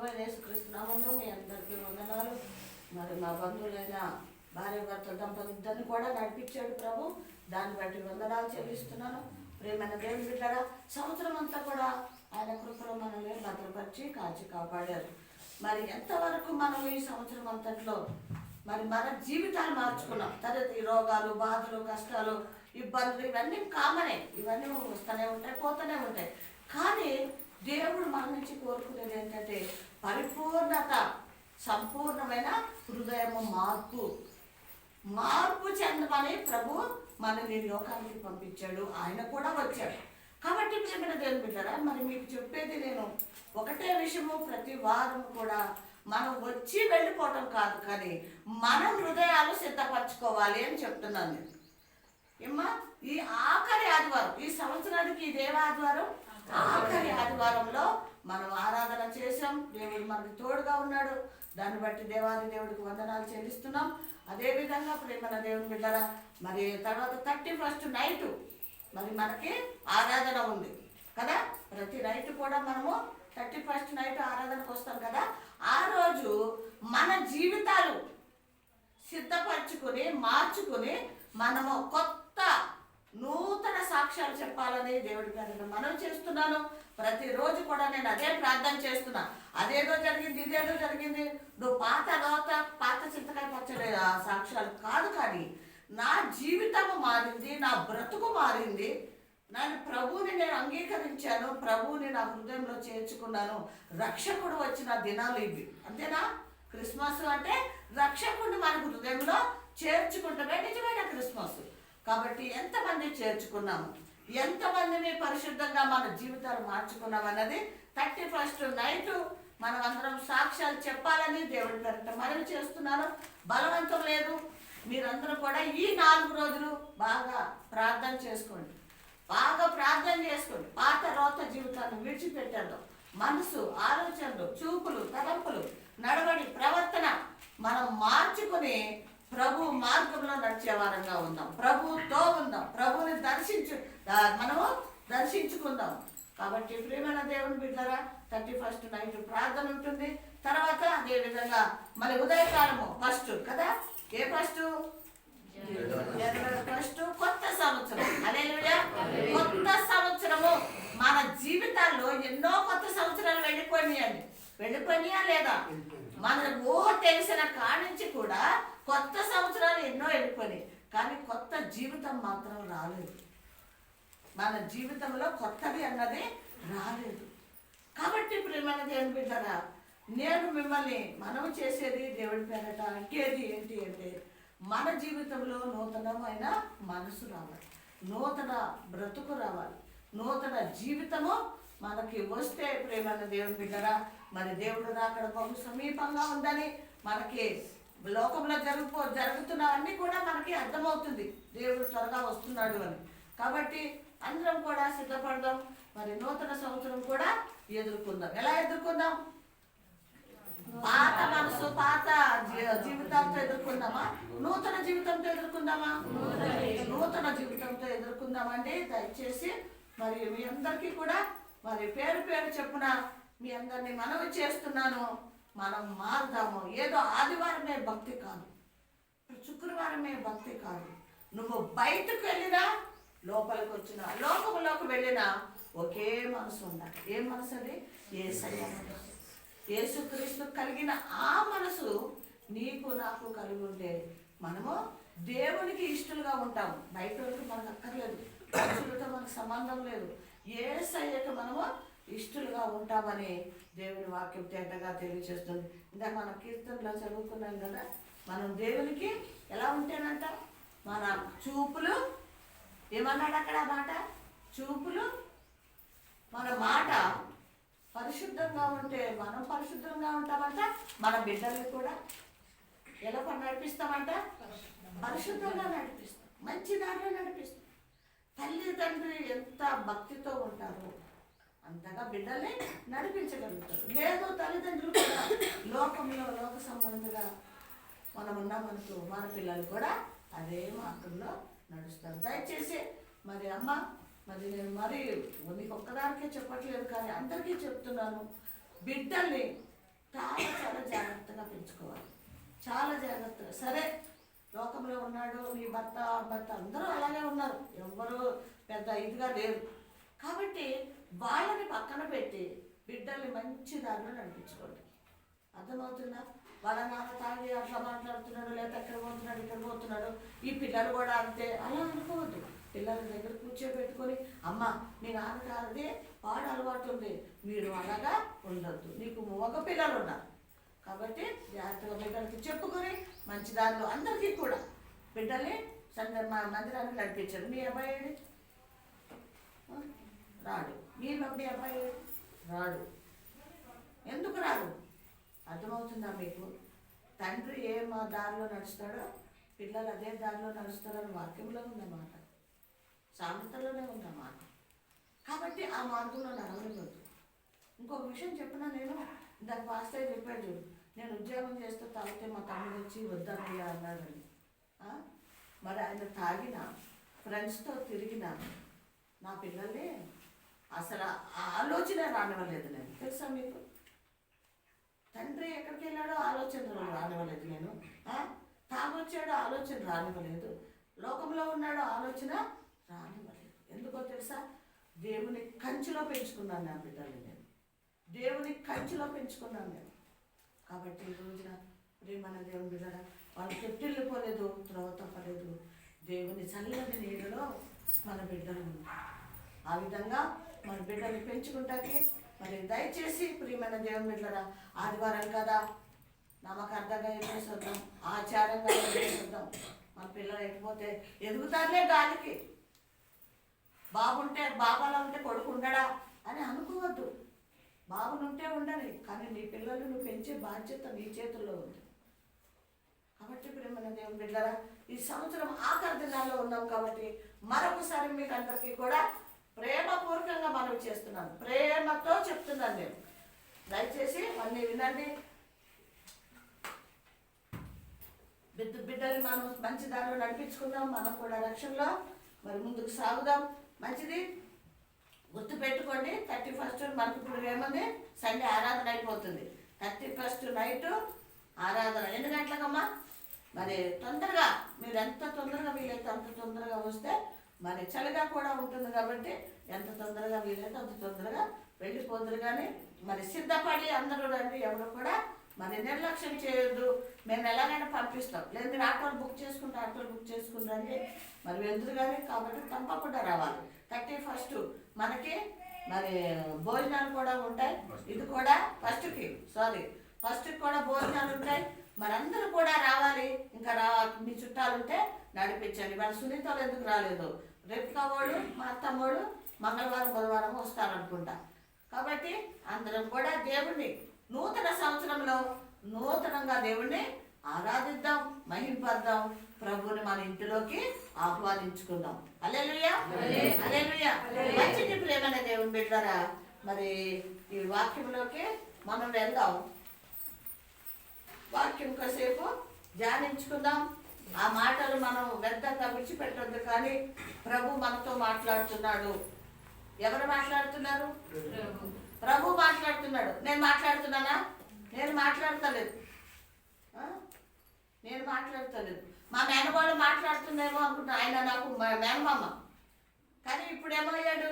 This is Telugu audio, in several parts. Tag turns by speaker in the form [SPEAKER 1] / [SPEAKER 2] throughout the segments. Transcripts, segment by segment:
[SPEAKER 1] ప్రభు యేసుక్రీస్తు నామములో మీ అందరికీ వందనాలు. మరి మా బంధువులైన భార్య భర్త దంపతులిద్దరిని కూడా నడిపించాడు ప్రభు. దాన్ని బట్టి వందనాలు చెల్లిస్తున్నాను. ప్రేమైన దేవుని బిడ్డరా, సంవత్సరం అంతా కూడా ఆయన కృపలో మనల్ని భద్రపరిచి కాచి కాపాడారు. మరి ఎంతవరకు మనం ఈ సంవత్సరం అంతట్లో మరి మన జీవితాలు మార్చుకున్నాం. తర్వాత ఈ రోగాలు, బాధలు, కష్టాలు, ఇబ్బందులు ఇవన్నీ కామనే, ఇవన్నీ వస్తూనే ఉంటాయి, పోతూనే ఉంటాయి. కానీ దేవుడు మన నుంచి కోరుకునేది ఏంటంటే పరిపూర్ణత, సంపూర్ణమైన హృదయము మార్పు చెందమని ప్రభు మనల్ని లోకానికి పంపించాడు. ఆయన కూడా వచ్చాడు. కాబట్టి ప్రేమైన దేవుని బిడ్డరా, మరి మీకు చెప్పేది నేను ఒకటే విషయము, ప్రతి వారం కూడా మనం వచ్చి వెళ్ళిపోవటం కాదు, కానీ మన హృదయాలు సిద్ధపరచుకోవాలి అని చెప్తున్నాను నేను. ఏమ్మా, ఈ ఆఖరి ఆదివారం, ఈ సంవత్సరానికి ఇదేవ ఆదివారం, ఆఖరి ఆదివారంలో మనం ఆరాధన చేసాం. దేవుడు మనకి తోడుగా ఉన్నాడు. దాన్ని బట్టి దేవాది దేవుడికి వందనాలు చెల్లిస్తున్నాం. అదేవిధంగా ప్రేమన దేవుని బిడ్డరా, మరి తర్వాత 31st నైటు మరి మనకి ఆరాధన ఉంది కదా. ప్రతి నైట్ కూడా మనము 31st నైట్ ఆరాధనకు వస్తాం కదా. ఆ రోజు మన జీవితాలు సిద్ధపరచుకుని మార్చుకుని మనము కొత్త నూతన సాక్ష్యాలు చెప్పాలని దేవుడి పేరున మనం చేస్తున్నాను. ప్రతిరోజు కూడా నేను అదే ప్రార్థన చేస్తున్నా. అదేదో జరిగింది, ఇదేదో జరిగింది, నువ్వు పాత చింతకాయ పచ్చడి సాక్ష్యాలు కాదు, కానీ నా జీవితము మారింది, నా బ్రతుకు మారింది, నేను ప్రభువుని నేను అంగీకరించాను, ప్రభువుని నా హృదయంలో చేర్చుకున్నాను, రక్షకుడు వచ్చిన దినాలు ఇవి. అంతేనా? క్రిస్మస్ అంటే రక్షకుడిని మన హృదయంలో చేర్చుకుంటమే నిజమైన క్రిస్మస్. కాబట్టి ఎంతమంది చేర్చుకున్నాము, ఎంతమందిని పరిశుద్ధంగా మన జీవితాలు మార్చుకున్నాం అన్నది 31st నైట్ మనం అందరం సాక్ష్యాలు చెప్పాలని దేవుడి పేరిట మనవి చేస్తున్నాను. బలవంతం లేదు. మీరందరూ కూడా ఈ 4 రోజులు బాగా ప్రార్థన చేసుకోండి, పాత రోత జీవితాన్ని విడిచిపెట్టేద్దాం. మనసు, ఆలోచనలు, చూపులు, తలంపులు, నడవడి, ప్రవర్తన మనం మార్చుకుని ప్రభు మార్గంలో నడిచే వారంగా ఉందాం, ప్రభుతో ఉందాం, ప్రభుని మనము దర్శించుకుందాం. కాబట్టి ప్రియమైన దేవుని బిడ్డరా, 31st నైట్ ప్రార్థన ఉంటుంది. తర్వాత అదేవిధంగా మరి ఉదయకాలము ఫస్ట్ కదా. ఏ ఫస్ట్? జనవరి 1 కొత్త సంవత్సరం. హల్లెలూయా. కొత్త సంవత్సరము. మన జీవితాల్లో ఎన్నో కొత్త సంవత్సరాలు వెళ్ళిపోయినాయా లేదా? మన ఊహ తెలిసిన కానించి కూడా కొత్త సంవత్సరాలు ఎన్నో వెళ్ళిపోయినాయి, కానీ కొత్త జీవితం మాత్రం రాలేదు. మన జీవితంలో కొత్తది అన్నది రాలేదు. కాబట్టి ప్రియమైన దేవుని బిడ్డరా, నేను మిమ్మల్ని మనము చేసేది దేవుడి పేరట అంటేది ఏంటి అంటే మన జీవితంలో నూతనమైన మనసు రావాలి, నూతన బ్రతుకు రావాలి, నూతన జీవితము మనకి వస్తే ప్రేమైన దేవుని బిడ్డరా, మరి దేవుడు రాకడ బహు సమీపంగా ఉందని మనకి లోకంలో జరుగుతున్నవన్నీ కూడా మనకి అర్థమవుతుంది. దేవుడు త్వరగా వస్తున్నాడు అని. కాబట్టి అందరం కూడా సిద్ధపడదాం. మరి నూతన సంవత్సరం కూడా ఎదుర్కొందాం. ఎలా ఎదుర్కొందాం? పాత మనసు, పాత జీవితంతో ఎదుర్కొందామా? నూతన జీవితంతో ఎదుర్కొందామా? నూతన జీవితంతో ఎదుర్కొందామండి. దయచేసి మరి మీ అందరికీ కూడా మరి పేరు చెప్పున మీ అందరినీ మనవి చేస్తున్నాను. మనం మారుదాము. ఏదో ఆదివారమే భక్తి కాదు, శుక్రవారమే భక్తి కాదు. నువ్వు బయటకు వెళ్ళినా, లోపలికి వచ్చినా, లోకంలోకి వెళ్ళినా ఒకే మనసు ఉండాలి. ఏ మనసు అది? యేసయ్య మనసు. యేసుక్రీస్తు కలిగిన ఆ మనసు నీకు నాకు కలిగి ఉంటే మనము దేవునికి ఇష్టలుగా ఉంటాము. బయట వరకు మనకు అక్కర్లేదు, మనుషులతో మనకు సంబంధం లేదు. యేసయ్యకు మనము ఇష్టలుగా ఉంటామని దేవుని వాక్యం తేటగా తెలియజేస్తుంది. ఇందాక మనం కీర్తనలో చదువుకున్నాం కదా, మనం దేవునికి ఎలా ఉంటేనంట మన చూపులు, ఏమన్నాడు అక్కడ మాట? చూపులు, మన మాట పరిశుద్ధంగా ఉంటే మనం పరిశుద్ధంగా ఉంటామంట. మన బిడ్డల్ని కూడా ఎలా నడిపిస్తామంట? పరిశుద్ధంగా నడిపిస్తాం, మంచి దారిలో నడిపిస్తాం. తల్లిదండ్రులు ఎంత భక్తితో ఉంటారో అంతగా బిడ్డల్ని నడిపించగలుగుతారు. లేదు తల్లిదండ్రులు కూడా లోకంలో లోక సంబంధంగా మనం ఉన్నామనుకో, మన పిల్లలు కూడా అదే మార్గంలో నడుస్తారు. దయచేసి మరి అమ్మ, మరి నేను మరి నీకు ఒక్కదానికే చెప్పట్లేదు, కానీ అందరికీ చెప్తున్నాను, బిడ్డల్ని చాలా చాలా జాగ్రత్తగా పెంచుకోవాలి, చాలా జాగ్రత్తగా. సరే లోకంలో ఉన్నాడు నీ భర్త అందరూ అలాగే ఉన్నారు, ఎవ్వరూ పెద్ద ఇదిగా లేరు. కాబట్టి వాళ్ళని పక్కన పెట్టి బిడ్డల్ని మంచి దారిలో నడిపించుకోండి. అర్థమవుతుందా? వాళ్ళ నాన్న తాగి అట్లా మాట్లాడుతున్నాడు, లేదా ఎక్కడ పోతున్నాడు ఇక్కడ పోతున్నాడు, ఈ పిల్లలు కూడా అంతే అలా అనుకోవద్దు. పిల్లల దగ్గర కూర్చోబెట్టుకొని అమ్మ మీ నాన్న కాదే వాడు అలవాటు ఉంది, మీరు అలాగా ఉండొద్దు. నీకు మగ పిల్లలు ఉన్నారు కాబట్టి జాగ్రత్తగా బిడ్డలకి చెప్పుకొని మంచి దారిలో అందరికీ కూడా బిడ్డల్ని మందిరానికి నడిపించారు. మీ అబ్బాయి రాడు, మీ అబ్బాయి రాడు. ఎందుకు రాడు? అర్థమవుతుందా మీకు? తండ్రి ఏ మా దారిలో నడుస్తాడో పిల్లలు అదే దారిలో నడుస్తారని వాక్యంలో ఉందన్నమాట, సామెతలోనే ఉందన్నమాట. కాబట్టి ఆ మార్గంలో నడవలేదు. ఇంకొక విషయం చెప్పినా, నేను దాని పాస్టర్ చెప్పాడు చూడు, నేను ఉద్యోగం చేస్తూ తాగితే మా తమ్ముడు వచ్చి వద్దన్నయ్యా అన్నాడని. మరి ఆయన తాగిన ఫ్రెండ్స్తో తిరిగిన నా పిల్లల్ని అసలు ఆలోచన రానివ్వలేదు నేను. తెలుసా మీకు? తండ్రి ఎక్కడికి వెళ్ళాడో ఆలోచన రానివ్వలేదు నేను, తాగొచ్చాడో ఆలోచన రానివ్వలేదు, లోకంలో ఉన్నాడో ఆలోచన రానివ్వలేదు. ఎందుకో తెలుసా? దేవుని కంచిలో పెంచుకున్నాను నా బిడ్డలు, నేను దేవుని కంచిలో పెంచుకున్నాను నేను. కాబట్టి ఈ రోజున ప్రేమన దేవుని బిడ్డ వాళ్ళు తొట్టిల్లిపోలేదు, త్రోవ తప్పలేదు, దేవుని చల్లని నీడలో మన బిడ్డలు ఉంటారు. ఆ విధంగా మన బిడ్డలు పెంచుకుంటాకి మరి దయచేసి ప్రియమైన దేవుని బిడ్డరా, ఆదివారం కదా నమ్మకార్థంగా వెళ్ళేసొద్దాం, ఆచారంగా వెళ్ళేసొద్దాం. మన పిల్లలు ఎక్కిపోతే ఎదుగుతారులే గాలికి, బాబుంటే బాబాలా ఉంటే కొడుకు ఉండడా అని అనుకోవద్దు. బాబునుంటే ఉండని, కానీ నీ పిల్లలు నువ్వు పెంచే బాధ్యత నీ చేతుల్లో ఉంది. కాబట్టి ప్రేమన్న దేవుని బిడ్డరా, ఈ సంవత్సరం ఆఖరి దినాల్లో ఉన్నాం కాబట్టి మరొకసారి మీకు అందరికీ కూడా ప్రేమపూర్వకంగా మనవి చేస్తున్నాను, ప్రేమతో చెప్తున్నాను నేను. దయచేసి అన్నీ వినండి. బిడ్డల్ని మనం మంచి దారిలో నడిపించుకుందాం, మనం కూడా రక్షణలో మరి ముందుకు సాగుదాం. మంచిది గుర్తుపెట్టుకోండి, 31st మనకు ఇప్పుడు ఏముంది, సండే ఆరాధన అయిపోతుంది. 31st నైట్ ఆరాధన ఎన్ని గంటలకమ్మా? మరి తొందరగా మీరు ఎంత తొందరగా వీలైతే అంత తొందరగా వస్తే మరి చలిగా కూడా ఉంటుంది కాబట్టి ఎంత తొందరగా వీలైతే అంత తొందరగా వెళ్ళిపోదురు. కానీ మరి సిద్ధపడి అందరూ రండి, ఎవరు కూడా మరి నిర్లక్ష్యం చేయొద్దు. మేము ఎలాగైనా పంపిస్తాం, లేదు మీరు ఆటోలు బుక్ చేసుకుంటే ఆటోలు బుక్ చేసుకుంటారండి, మరి వెళ్తురు కానీ. కాబట్టి తప్పకుండా రావాలి. 31st మనకి మరి భోజనాలు కూడా ఉంటాయి. ఇది కూడా ఫస్ట్కి కూడా భోజనాలు ఉంటాయి. మరి అందరూ కూడా రావాలి. ఇంకా మీ చుట్టాలు ఉంటే నడిపించండి. మరి సునీతలు ఎందుకు రాలేదు? రేపు కావాడు మా అత్తమ్మోడు మంగళవారం బుధవారం వస్తారనుకుంటా. కాబట్టి అందరం కూడా దేవుణ్ణి నూతన సంవత్సరంలో నూతనంగా దేవుణ్ణి ఆరాధిద్దాం, మహింపర్దాం, ప్రభువుని మన ఇంటిలోకి ఆహ్వానించుకుందాం. హల్లెలూయా, హల్లెలూయా. మంచిది ప్రేమైన దేవుని బిడ్డలారా, మరి ఈ వాక్యంలోకి మనం వెళ్దాం. వాక్యం కాసేపు ధ్యానించుకుందాం. ఆ మాటలు మనం వ్యర్థంగా విడిచిపెట్టద్దు. కానీ ప్రభు మనతో మాట్లాడుతున్నాడు. ఎవరు మాట్లాడుతున్నారు? ప్రభు మాట్లాడుతున్నాడు. నేను మాట్లాడుతున్నానా? నేను మాట్లాడతలేదు. మా మేనవాళ్ళు మాట్లాడుతుందేమో అనుకుంటా. ఆయన నాకు మేనమామ, కానీ ఇప్పుడు ఏమయ్యాడు?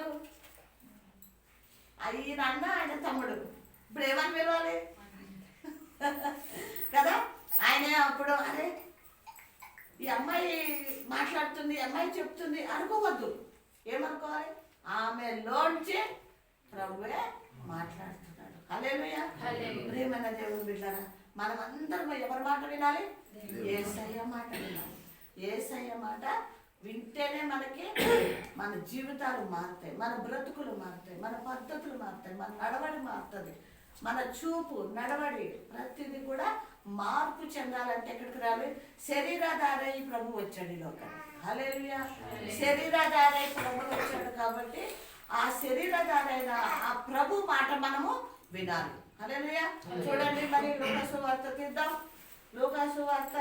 [SPEAKER 1] ఈయన అన్న, ఆయన తమ్ముడు. ఇప్పుడు ఏమని పిలవాలి కదా? ఆయన అప్పుడు అరే ఈ అమ్మాయి మాట్లాడుతుంది, ఈ అమ్మాయి చెప్తుంది అనుకోవద్దు. ఏమనుకోవాలి? ఆమెలోంచి ప్రభువే మాట్లాడుతున్నాడు. హల్లెలూయా. ప్రియమైన దేవుని బిడ్డలారా, మనం అందరం ఎవరి మాట వినాలి? యేసయ్య మాట వినాలి. యేసయ్య మాట వింటేనే మనకి మన జీవితాలు మారుతాయి, మన బ్రతుకులు మారుతాయి, మన పద్ధతులు మారుతాయి, మన నడవడి మారుతుంది, మన చూపు నడవడి ప్రతిదీ కూడా మార్పు చెందాలంటే ఎక్కడికి రావాలి? శరీరాధారై ప్రభు వచ్చాడు ఈ లోకానికి. హల్లెలూయా. శరీరాధారై ప్రభు వచ్చాడు కాబట్టి ఆ శరీరాధారైన ఆ ప్రభు మాట మనము వినాలి. హల్లెలూయా. చూడండి, మరి లూకాసు వార్త తీద్దాం. లూకాసు వార్త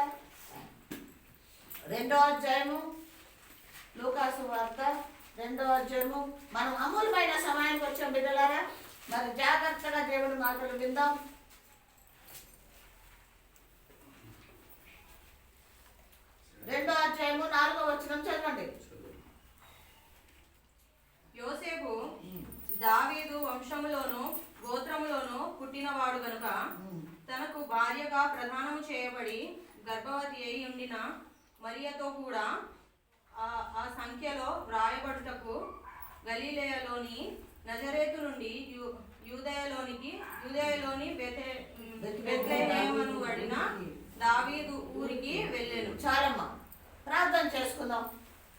[SPEAKER 1] 2వ అధ్యాయము. లూకాసు వార్త 2వ అధ్యాయము. మనం అమూల్యమైన సమయానికి వచ్చాం బిడ్డలారా. మరి జాగ్రత్తగా దేవుని మాటలు విందాం. 2:4 చదవండి.
[SPEAKER 2] యోసేపు దావీదు వంశములోను గోత్రములోను పుట్టినవాడు గనుక తనకు భార్యగా ప్రదానము చేయబడి గర్భవతి అయి ఉండిన మరియతో కూడా ఆ సంఖ్యలో వ్రాయబడుటకు గలిలయలోని నజరేతు నుండి యూదయలోని బెత్లెహేమును వడిన దావీదు ఊరికి వెళ్ళెను.
[SPEAKER 1] చాలమ్మా, ప్రార్థన చేసుకుందాం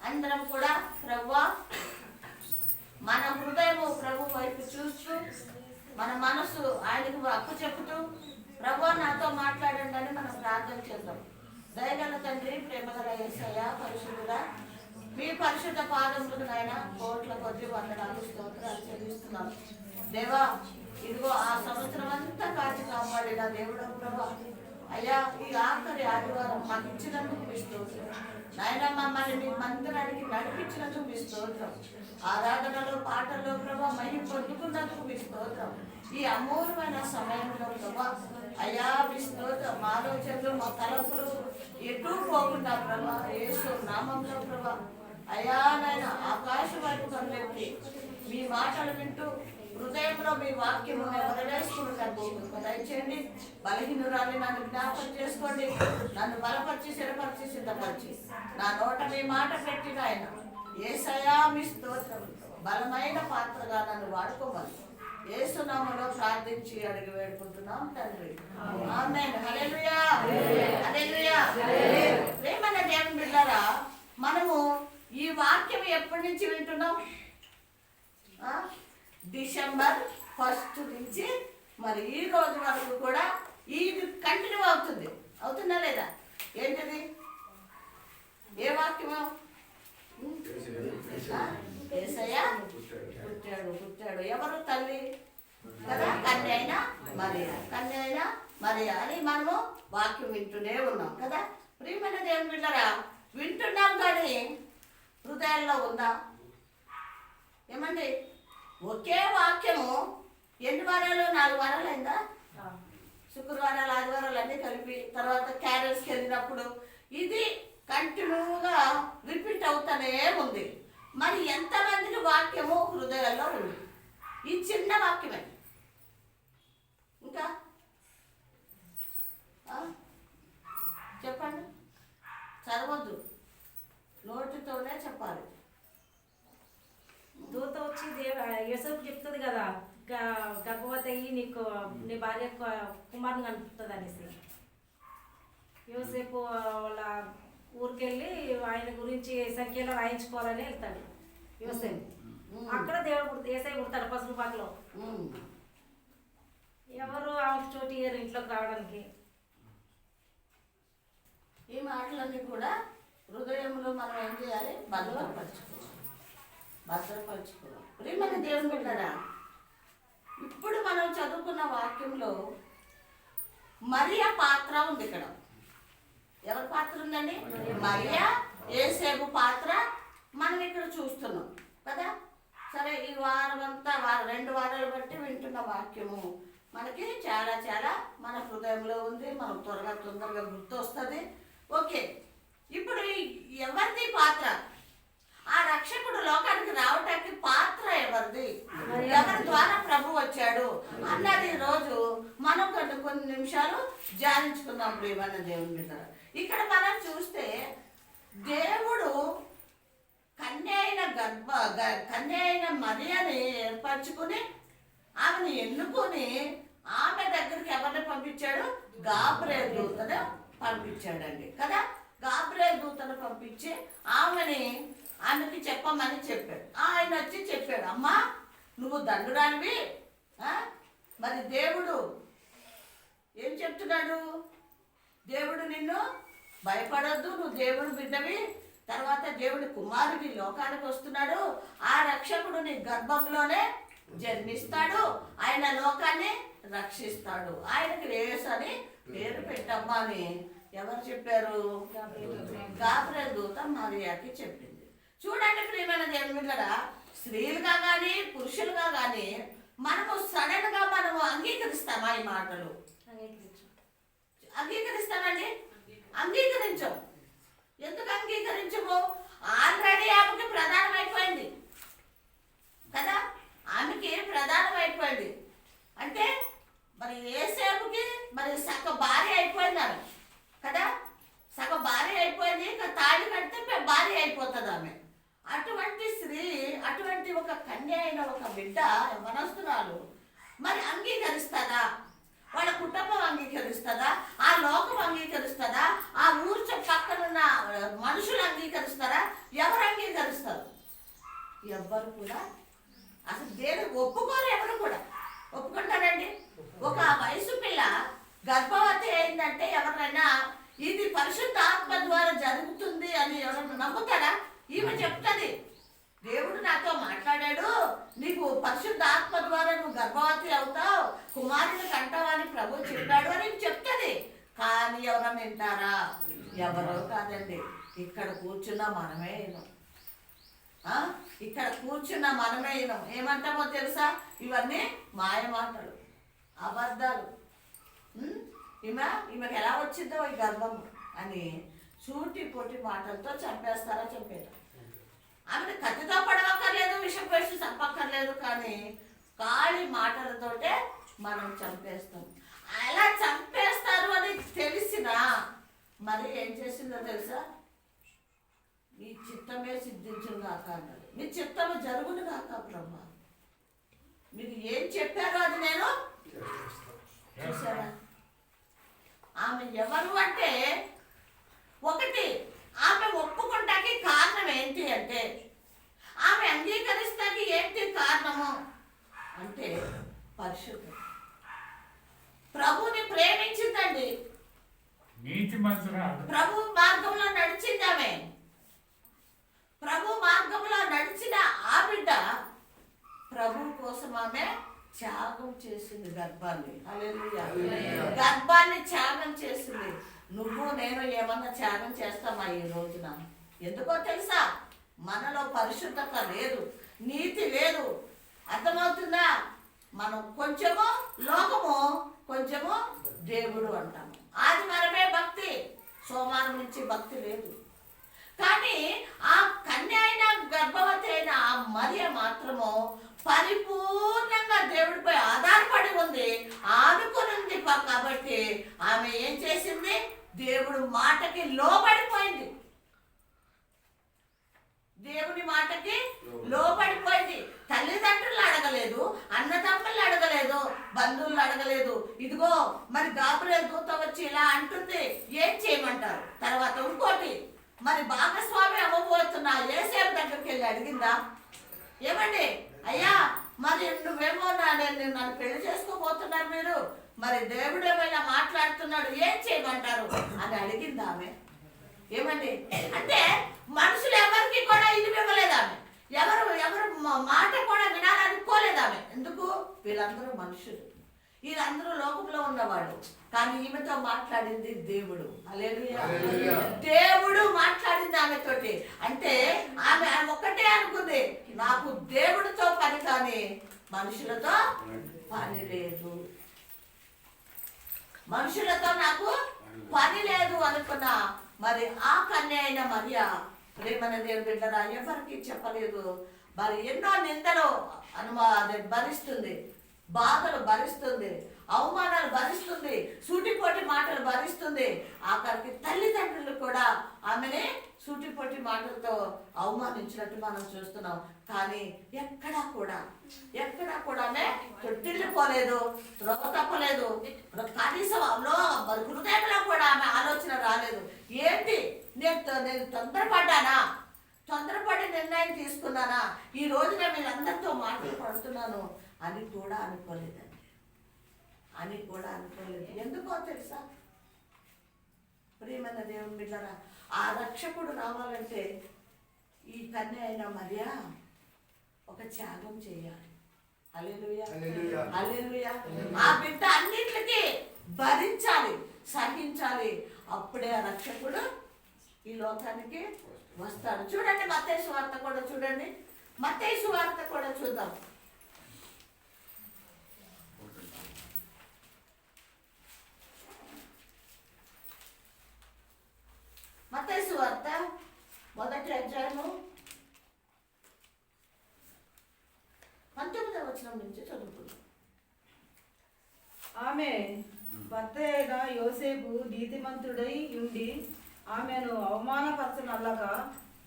[SPEAKER 1] అందరం కూడా. ప్రభువా, మన హృదయము ప్రభు వైపు చూస్తూ మన మనసు ఆయనకు అప్పు చెప్పుతూ, ప్రభువా నాతో మాట్లాడండి అని మనం ప్రార్థన చేద్దాం. దయగల తండ్రి, ప్రేమగల యేసయ్య, పరిశుద్ధుడా, మీ పరిశుద్ధ పాదములకు నాయన కోట్ల కొద్ది వందనాలు స్తోత్రాలు చెల్లిస్తున్నాం దేవా. ఇదిగో ఆ సంవత్సరం అంతా కాచి కాపాడిన దేవుడు ప్రభా. అయ్యా, ఈ ఆఖరి ఆదివారం మాకు ఇచ్చినందుకు మీ స్తోత్రం నాయన. మమ్మల్ని మీ మందిరానికి నడిపించినందుకు మీ స్తోత్రం. ఆరాధనలో పాటల్లో ప్రభా మహిమ పొందుకున్నందుకు మీ స్తోత్రం. ఈ అమూల్యమైన సమయంలో ప్రభా అయ్యా మీ స్తోత్రం. మా ఆలోచనలు మా తలంపులు ఎటు పోకుండా ప్రభా యేసు నామంలో ప్రభా అయ్యా నాయన ఆకాశం వైపు కనులెత్తి మీ మాటలు వింటూ హృదయంలో మీ వాక్యము నెరవేర్చుకుంటాను దయచేయండి. బలహీనురాలి నన్ను జ్ఞాపకం చేసుకోండి. నన్ను బలపరిచి స్థిరపరిచి సిద్ధపరిచి నా నోట మీ మాట పెట్టిన ఆయన యేసయ్యా మీ స్తోత్రం. బలమైన పాత్రగా నన్ను వాడుకోమని యేసు నామములో ప్రార్థించి అడిగి వేడుకుంటున్నాం తండ్రి. ఆమేన్. హల్లెలూయా, హల్లెలూయా. ప్రేమన్న దేవుని బిడ్డలారా, మనము ఈ వాక్యం ఎప్పటి నుంచి వింటున్నాం? డిసెంబర్ 1 నుంచి మరి ఈ రోజు వరకు కూడా ఇది కంటిన్యూ అవుతుందా లేదా? ఏంటిది? ఏ వాక్యము? యేసయ్య పుట్టాడు. ఎవరు? తల్లి కదా, కన్య అయినా మరియా అని మనము వాక్యం వింటూనే ఉన్నాం కదా. ప్రియమైన దేవుని బిడ్డలారా, వింటున్నాం కానీ హృదయాల్లో ఉందా? ఏమండి, ఒకే వాక్యము ఎన్ని వారాలు? 4 వారాలు అయిందా? శుక్రవారాలు ఆదివారాలు అన్నీ కలిపి తర్వాత క్యారెల్స్కి వెళ్ళినప్పుడు ఇది కంటిన్యూగా రిపీట్ అవుతానే ఉంది. మరి ఎంతమందికి వాక్యము హృదయాల్లో ఉంది? ఈ చిన్న వాక్యమే. ఇంకా చెప్పండి, చదవద్దు, నోటితోనే చెప్పాలి.
[SPEAKER 3] దూత వచ్చి యేసోపు చెప్తుంది కదా, గర్భవతి అయ్యి నీకు నీ భార్య కుమారుని కనిపిస్తుంది అనేసి. యోసేపు వాళ్ళ ఊరికెళ్ళి ఆయన గురించి సంఖ్యలో రాయించుకోవాలని వెళ్తాడు యోసేపు. అక్కడ దేవుడు ఏసై కుడతాడు పసుపు పాకలో. ఎవరు ఆమెకు చోటు ఇయ్యరు ఇంట్లోకి రావడానికి.
[SPEAKER 1] ఈ మాటలన్నీ కూడా హృదయంలో మనం ఏం చేయాలి? భద్రపరచుకోవాలి. ప్రియమైన దేవుని బిడ్డలారా, ఇప్పుడు మనం చదువుకున్న వాక్యంలో మరియా పాత్ర ఉంది. ఇక్కడ ఎవరి పాత్ర ఉందండి? మరియా యేసేపు పాత్ర మనం ఇక్కడ చూస్తున్నాం కదా. సరే, ఈ వారం అంతా 2 వారాలు బట్టి వింటున్న వాక్యము మనకి చాలా చాలా మన హృదయంలో ఉంది. మనకు తొందరగా గుర్తొస్తుంది. ఓకే, ఇప్పుడు ఎవరిది పాత్ర? ఆ రక్షకుడు లోకానికి రావటానికి పాత్ర ఎవరిది? ఎవరి ద్వారా ప్రభు వచ్చాడు అన్నది ఈరోజు మనం కొన్ని నిమిషాలు ధ్యానించుకుందాం. ప్రియమైన దేవుని బిడ్డ, ఇక్కడ మనం చూస్తే దేవుడు కన్య అయిన మరియని ఏర్పరచుకుని ఆమెను ఎన్నుకొని ఆమె దగ్గరికి ఎవరిని పంపించాడు? గాబ్రియేలు దూతను పంపించాడండి కదా. గాబ్రియేలు దూతను పంపించి ఆమెకి చెప్పమని చెప్పాడు. ఆయన వచ్చి చెప్పాడు, అమ్మా నువ్వు దండురానివి. మరి దేవుడు ఏం చెప్తున్నాడు? దేవుడు నిన్ను భయపడొద్దు, నువ్వు దేవుడు బిడ్డవి, తర్వాత దేవుడి కుమారుడి లోకానికి వస్తున్నాడు, ఆ రక్షకుడు నీ గర్భంలోనే జన్మిస్తాడు, ఆయన లోకాన్ని రక్షిస్తాడు, ఆయనకి యేసు అని పేరు పెట్టమ్మా అని ఎవరు చెప్పారు? గాబ్రియేలు దూత మరియాకి చెప్పింది. చూడండి ప్రియమైన దేవుని బిడ్డలారా, స్త్రీలుగా కానీ పురుషులుగా కానీ మనము సడన్గా మనము అంగీకరిస్తామా? ఈ మాటలు అంగీకరిస్తామండి? అంగీకరించాం. ఎందుకు అంగీకరించము? ఆల్రెడీ ఆమెకి ప్రధానమైపోయింది కదా, ఆమెకి ప్రధానమైపోయింది. అంటే మరి యేసేపుకి మరి సగం భార్య అయిపోయింది ఆమె కదా, సగం భార్య అయిపోయింది. ఇంకా తాళి కడితే భార్య అయిపోతుంది ఆమె. అటువంటి స్త్రీ, అటువంటి ఒక కన్య అయిన ఒక బిడ్డ మనస్తున్నారు మరి అంగీకరిస్తుందా? వాళ్ళ కుటుంబం అంగీకరిస్తుందా? ఆ లోకం అంగీకరిస్తుందా? ఆ ఊరు పక్కనున్న మనుషులు అంగీకరిస్తారా? ఎవరు అంగీకరిస్తారు? ఎవ్వరు కూడా అసలు దేనికి ఒప్పుకోరు. ఎవరు కూడా ఒప్పుకుంటారండి? ఒక వయసు పిల్ల గర్భవతి అయిందంటే ఎవరైనా ఇది పరిశుద్ధాత్మ ద్వారా జరుగుతుంది అని ఎవరైనా నమ్ముతారా? ఈమె చెప్తుంది, దేవుడు నాతో మాట్లాడాడు, నీకు పరిశుద్ధాత్మ ద్వారా నువ్వు గర్భవతి అవుతావు, కుమారుని కంటావు అని ప్రభు చెప్పాడు అని చెప్తుంది. కానీ ఎవరన్నా వింటారా? ఎవరో కాదండి. ఇక్కడ కూర్చున్న మనమే వినం. ఇక్కడ కూర్చున్న మనమే వినం. ఏమంటామో తెలుసా? ఇవన్నీ మాయ మాటలు, అబద్ధాలు. ఈమెకి ఎలా వచ్చిందో ఈ గర్భం అని సూటి పొట్టి మాటలతో చంపేస్తారా? చంపేట ఆమెను కత్తితో పడవక్కర్లేదు, విషం వేసి చంపక్కర్లేదు, కానీ ఖాళీ మాటలతోటే మనం చంపేస్తాం. అలా చంపేస్తారు అని తెలిసినా మరి ఏం చేసిందో తెలుసా? నీ చిత్తమే సిద్ధించును కాక అన్నాడు. నీ చిత్తము జరుగును కాక బ్రహ్మ. మీరు ఏం చెప్పారో అది నేను చూసారా? ఆమె ఎవరు అంటే, ఒకటి ఆమె ఒప్పుకుంటాకి కారణం ఏంటి అంటే, ఆమె అంగీకరిస్తాకి ఏంటి కారణము అంటే పరిశుద్ధం. ప్రభుని ప్రేమించిందండి, ప్రభు మార్గంలో నడిచింది. ఆమె ప్రభు మార్గంలో నడిచిన ఆ బిడ్డ ప్రభు కోసం ఆమె త్యాగం చేసింది. గర్భాన్ని, హల్లెలూయా, గర్భాన్ని త్యాగం చేసింది. నువ్వు నేను ఏమన్నా త్యాగం చేస్తామా ఈ రోజున? ఎందుకో తెలుసా? మనలో పరిశుద్ధత లేదు, నీతి లేదు. అర్థమవుతుందా? మనం కొంచెము లోకము, కొంచెము దేవుడు అంటాము. ఆదివారమే భక్తి, సోమవారం నుంచి భక్తి లేదు. కానీ ఆ కన్య అయిన గర్భవతి అయిన ఆ మరియ మాత్రము పరిపూర్ణంగా దేవుడిపై ఆధారపడి ఉంది, ఆనుకునుంది. కాబట్టి ఆమె ఏం చేసింది? దేవుడు మాటకి లోబడిపోయింది. దేవుని మాటకి లోబడిపోయింది. తల్లిదండ్రులు అడగలేదు, అన్నదమ్ములు అడగలేదు, బంధువులు అడగలేదు. ఇదిగో మరి గాబ్రియెల్ దూత వచ్చి ఇలా అంటుంది, ఏం చేయమంటారు? తర్వాత ఇంకోటి, మరి భాగస్వామి అవ్వబోతున్న యేసేపు దగ్గరికి వెళ్ళి అడిగిందా? ఏమండి అయ్యా, మరి నువ్వేమో నన్ను పెళ్లి చేసుకోబోతున్నారు మీరు, మరి దేవుడు ఏమైనా మాట్లాడుతున్నాడు, ఏం చేయమంటారు అని అడిగింది ఆమె. ఏమండి అంటే మనుషులు ఎవరికి కూడా ఇది ఇవ్వలేదు ఆమె. ఎవరు మాట కూడా వినాలనుకోలేదు ఆమె. ఎందుకు? వీళ్ళందరూ మనుషులు, వీళ్ళందరూ లోకంలో ఉన్నవాడు. కానీ ఈమెతో మాట్లాడింది దేవుడు. హల్లెలూయా, దేవుడు మాట్లాడింది ఆమెతోటి. అంటే ఆమె ఒక్కటే అనుకుంది, నాకు దేవుడితో పని కానీ మనుషులతో పని లేదు, మనుషులతో నాకు పని లేదు అనుకున్న మరి ఆ కన్య అయిన మరియ ప్రేమన దేవుని బిడ్డరా ఎవరికి చెప్పలేదు. మరి ఎన్నో నిందలు భరిస్తుంది, బాధలు భరిస్తుంది, అవమానాలు భరిస్తుంది, సూటిపోటి మాటలు భరిస్తుంది. ఆఖరికి తల్లిదండ్రులు కూడా ఆమెని సూటిపోటి మాటలతో అవమానించినట్టు మనం చూస్తున్నాం. కానీ ఎక్కడా కూడా ఆమె తొట్టిల్లిపోలేదు, రొగ తప్పలేదు. కనీసం మరి హృదయంలో కూడా ఆమె ఆలోచన రాలేదు. ఏంటి నేను తొందరపడి నిర్ణయం తీసుకున్నానా, ఈ రోజున వీళ్ళందరితో మాటలు పడుతున్నాను అని కూడా అనుకోలేదండి, ఎందుకో తెలుసా? ప్రియమైన దేవుని బిడ్డరా, ఆ రక్షకుడు రావాలంటే ఈ కన్య అయిన మరియ ఒక త్యాగం చేయాలి. హల్లెలూయా, హల్లెలూయా. ఆ బిడ్డ అన్నిటికీ భరించాలి, సహించాలి. అప్పుడే ఆ రక్షకుడు ఈ లోకానికి వస్తాడు. చూడండి మత్తయి సువార్త కూడా చూడండి, మత్తయి సువార్త కూడా చూద్దాం. మత్తయి వార్త 1వ అధ్యాయము 19వ వచనం నుంచి చదువుకుందాం.
[SPEAKER 4] ఆమె భర్త అయిన యోసేపు నీతిమంతుడై ఉండి ఆమెను అవమానపరచనల్లక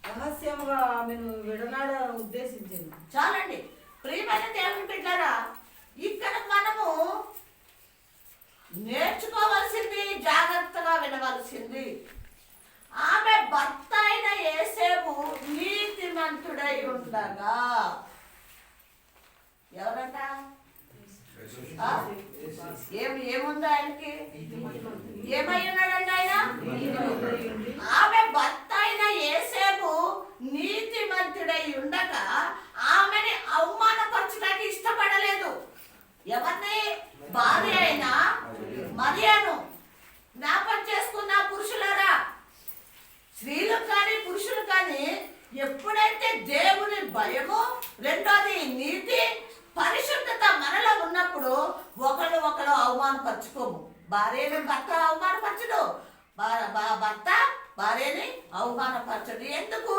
[SPEAKER 4] రహస్యముగా ఆమెను విడనాడ ఉద్దేశించింది.
[SPEAKER 1] చాలండి ప్రియమైన దేవుని బిడ్డలారా, ఇక్కడ మనము నేర్చుకోవాల్సింది, జాగ్రత్తగా వినవలసింది, ఆమె భర్త అయిన యోసేపు నీతిమంతుడై ఉండగా, ఎవరంట? ఏముంది ఆయనకి? ఏమై ఉన్నాడండి ఆయన? ఆమె భర్త అయిన యోసేపు నీతిమంతుడై ఉండగా ఆమెని అవమానపరచడానికి ఇష్టపడలేదు. ఎవరిని? భార్య అయిన మరియను. జ్ఞాపకం చేసుకున్న పురుషులారా, స్త్రీలు కానీ పురుషులు కానీ ఎప్పుడైతే దేవుని భయము, రెండోది నీతి, పరిశుద్ధత మనలో ఉన్నప్పుడు ఒకరు అవమానపరచుకోము. భార్యని భర్త అవమానపరచడు, భర్త భార్యని అవమానపరచడు. ఎందుకు?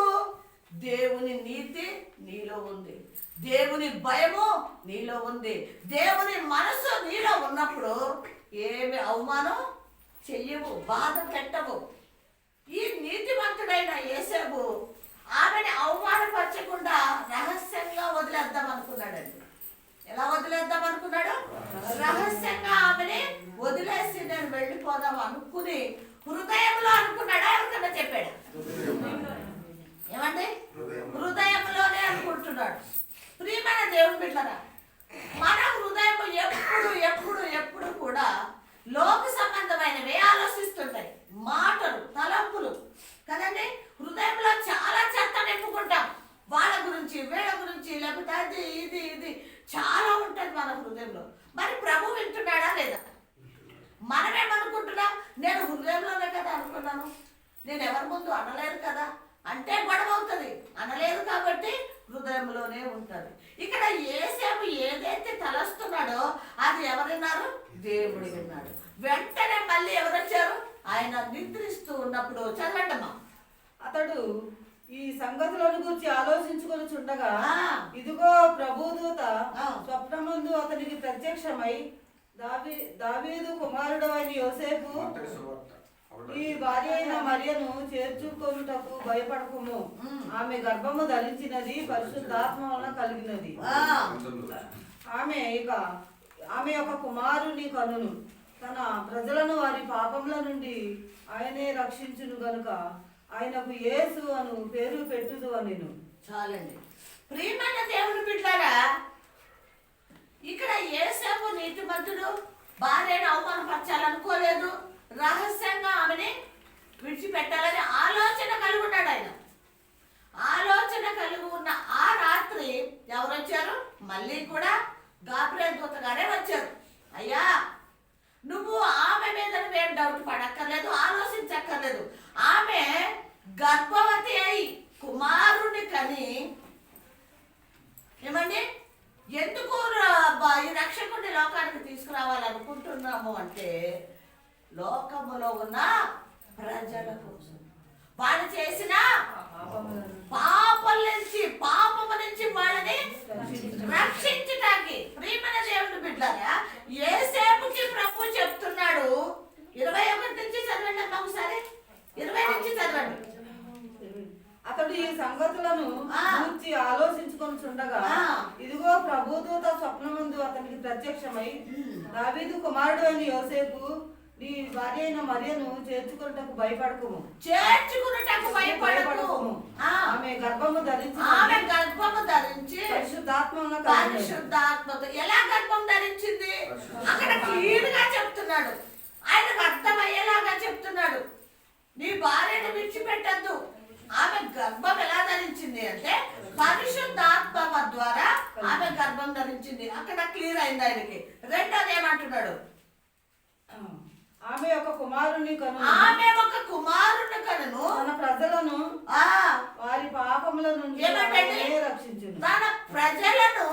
[SPEAKER 1] దేవుని నీతి నీలో ఉంది, దేవుని భయము నీలో ఉంది, దేవుని మనసు నీలో ఉన్నప్పుడు ఏమి అవమానం చెయ్యవు, బాధ పెట్టవు. ఈ నీతిమంతుడైన యోసేపు ఆమెని అవమానపరచకుండా రహస్యంగా వదిలేద్దాం అనుకున్నాడండి. ఎలా వదిలేద్దాం అనుకున్నాడు? రహస్యంగా ఆమెని వదిలేసి నేను వెళ్ళిపోదాం అనుకుని హృదయంలో అనుకున్నాడా? ఎవరికన్నా చెప్పాడు? ఏమండి? హృదయంలోనే అనుకుంటున్నాడు. ప్రియమైన దేవుని బిడ్డలారా, మన హృదయం ఎప్పుడు కూడా లోక సంబంధమైనవి ఆలోచిస్తుంటాయి. మాటలు, తలంపులు కదండి. హృదయంలో చాలా చెత్త నింపుకుంటాం. వాళ్ళ గురించి, వీళ్ళ గురించి, లేకపోతే అది ఇది చాలా ఉంటుంది మన హృదయంలో. మరి ప్రభు వింటున్నాడా లేదా? మనమేమనుకుంటున్నాం? నేను హృదయంలోనే కదా అనుకున్నాను, నేను ఎవరి ముందు అనలేదు కదా అంటే గొడవ అవుతుంది. అనలేదు కాబట్టి హృదయంలోనే ఉంటుంది. ఇక్కడ యోసేపు ఏదైతే తలస్తున్నాడో అది ఎవరు విన్నారు? దేవుడు విన్నాడు. వెంటనే మళ్ళీ ఎవరు వచ్చారు? ఆయన నిద్రిస్తూ ఉన్నప్పుడు. చదవండమ్మా.
[SPEAKER 4] అతడు ఈ సంగతులను గురించి ఆలోచించుకొని చుండగా ఇదిగో ప్రభుదూత స్వప్నమందు అతనికి ప్రత్యక్షమై, దావీదు కుమారుడు అయిన యోసేపు, ఈ భార్య అయిన మరియను చేర్చుకొనుటకు భయపడకుము, ఆమె గర్భము ధరించినది పరిశుద్ధాత్మ వలన కలిగినది. ఆమె ఒక కుమారుని కనును, తన ప్రజలను వారి పాపముల నుండి ఆయనే రక్షించును గనుక ఆయనకు యేసు అను పేరు పెట్టుదు అనిను.
[SPEAKER 1] చాలండి ప్రియమైన దేవుని బిడ్డలారా, ఇక్కడ యోసేపు నీతిమంతుడు, భార్యను అవమానపరచాలనుకోలేదు, రహస్యంగా ఆమెని విడిచిపెట్టాలని ఆలోచన కలిగి ఉన్నాడు. ఆయన ఆలోచన కలిగి ఉన్న ఆ రాత్రి ఎవరు వచ్చారు? మళ్ళీ కూడా గాబ్రియెల్ దూత గారే వచ్చారు. అయ్యా, నువ్వు ఆమె మీద నువ్వేం డౌట్ పడక్కర్లేదు, ఆలోచించక్కర్లేదు. ఆమె గర్భవతి అయి కుమారుని కని, ఏమండి, ఎందుకు ఈ రక్షకుడిని లోకానికి తీసుకురావాలనుకుంటున్నాము అంటే లోకములో ఉన్న ప్రజల కోసం, వాళ్ళు చేసిన పాపము నుంచి వాళ్ళని రక్షించడానికి. ప్రియమైన దేవుని బిడ్డలారా, యోసేపుకి ప్రభు చెప్తున్నాడు. 21 నుంచి చదవండి అమ్మా, ఒకసారి 20 నుంచి చదవండి.
[SPEAKER 4] అతడు ఈ సంగతులను గురించి ఆలోచించుకొని చుండగా ఇదిగో ప్రభుదూత స్వప్నమందు అతనికి ప్రత్యక్షమై, దావీదు కుమారుడు అయిన యోసేపు, నీ భార్య అయిన మరియను చేర్చుకున్నటకు భయపడకుము, ఆమె గర్భము ధరించి
[SPEAKER 1] పరిశుద్ధాత్మతో. ఎలా గర్భం ధరించింది? అక్కడ క్లియర్ గా చెప్తున్నాడు, ఆయనకు అర్థమయ్యేలాగా చెప్తున్నాడు. నీ భార్యను విడిచిపెట్టద్దు. ఆమె గర్భం ఎలా ధరించింది అంటే పరిశుద్ధాత్మ ద్వారా ఆమె గర్భం ధరించింది. అక్కడ క్లియర్ అయింది ఆయనకి. రెండోది ఏమంటున్నాడు?
[SPEAKER 4] ఆమె ఒక కుమారుని కను, తన ప్రజలను వారి పాపముల నుండి రక్షించును.
[SPEAKER 1] తన ప్రజలను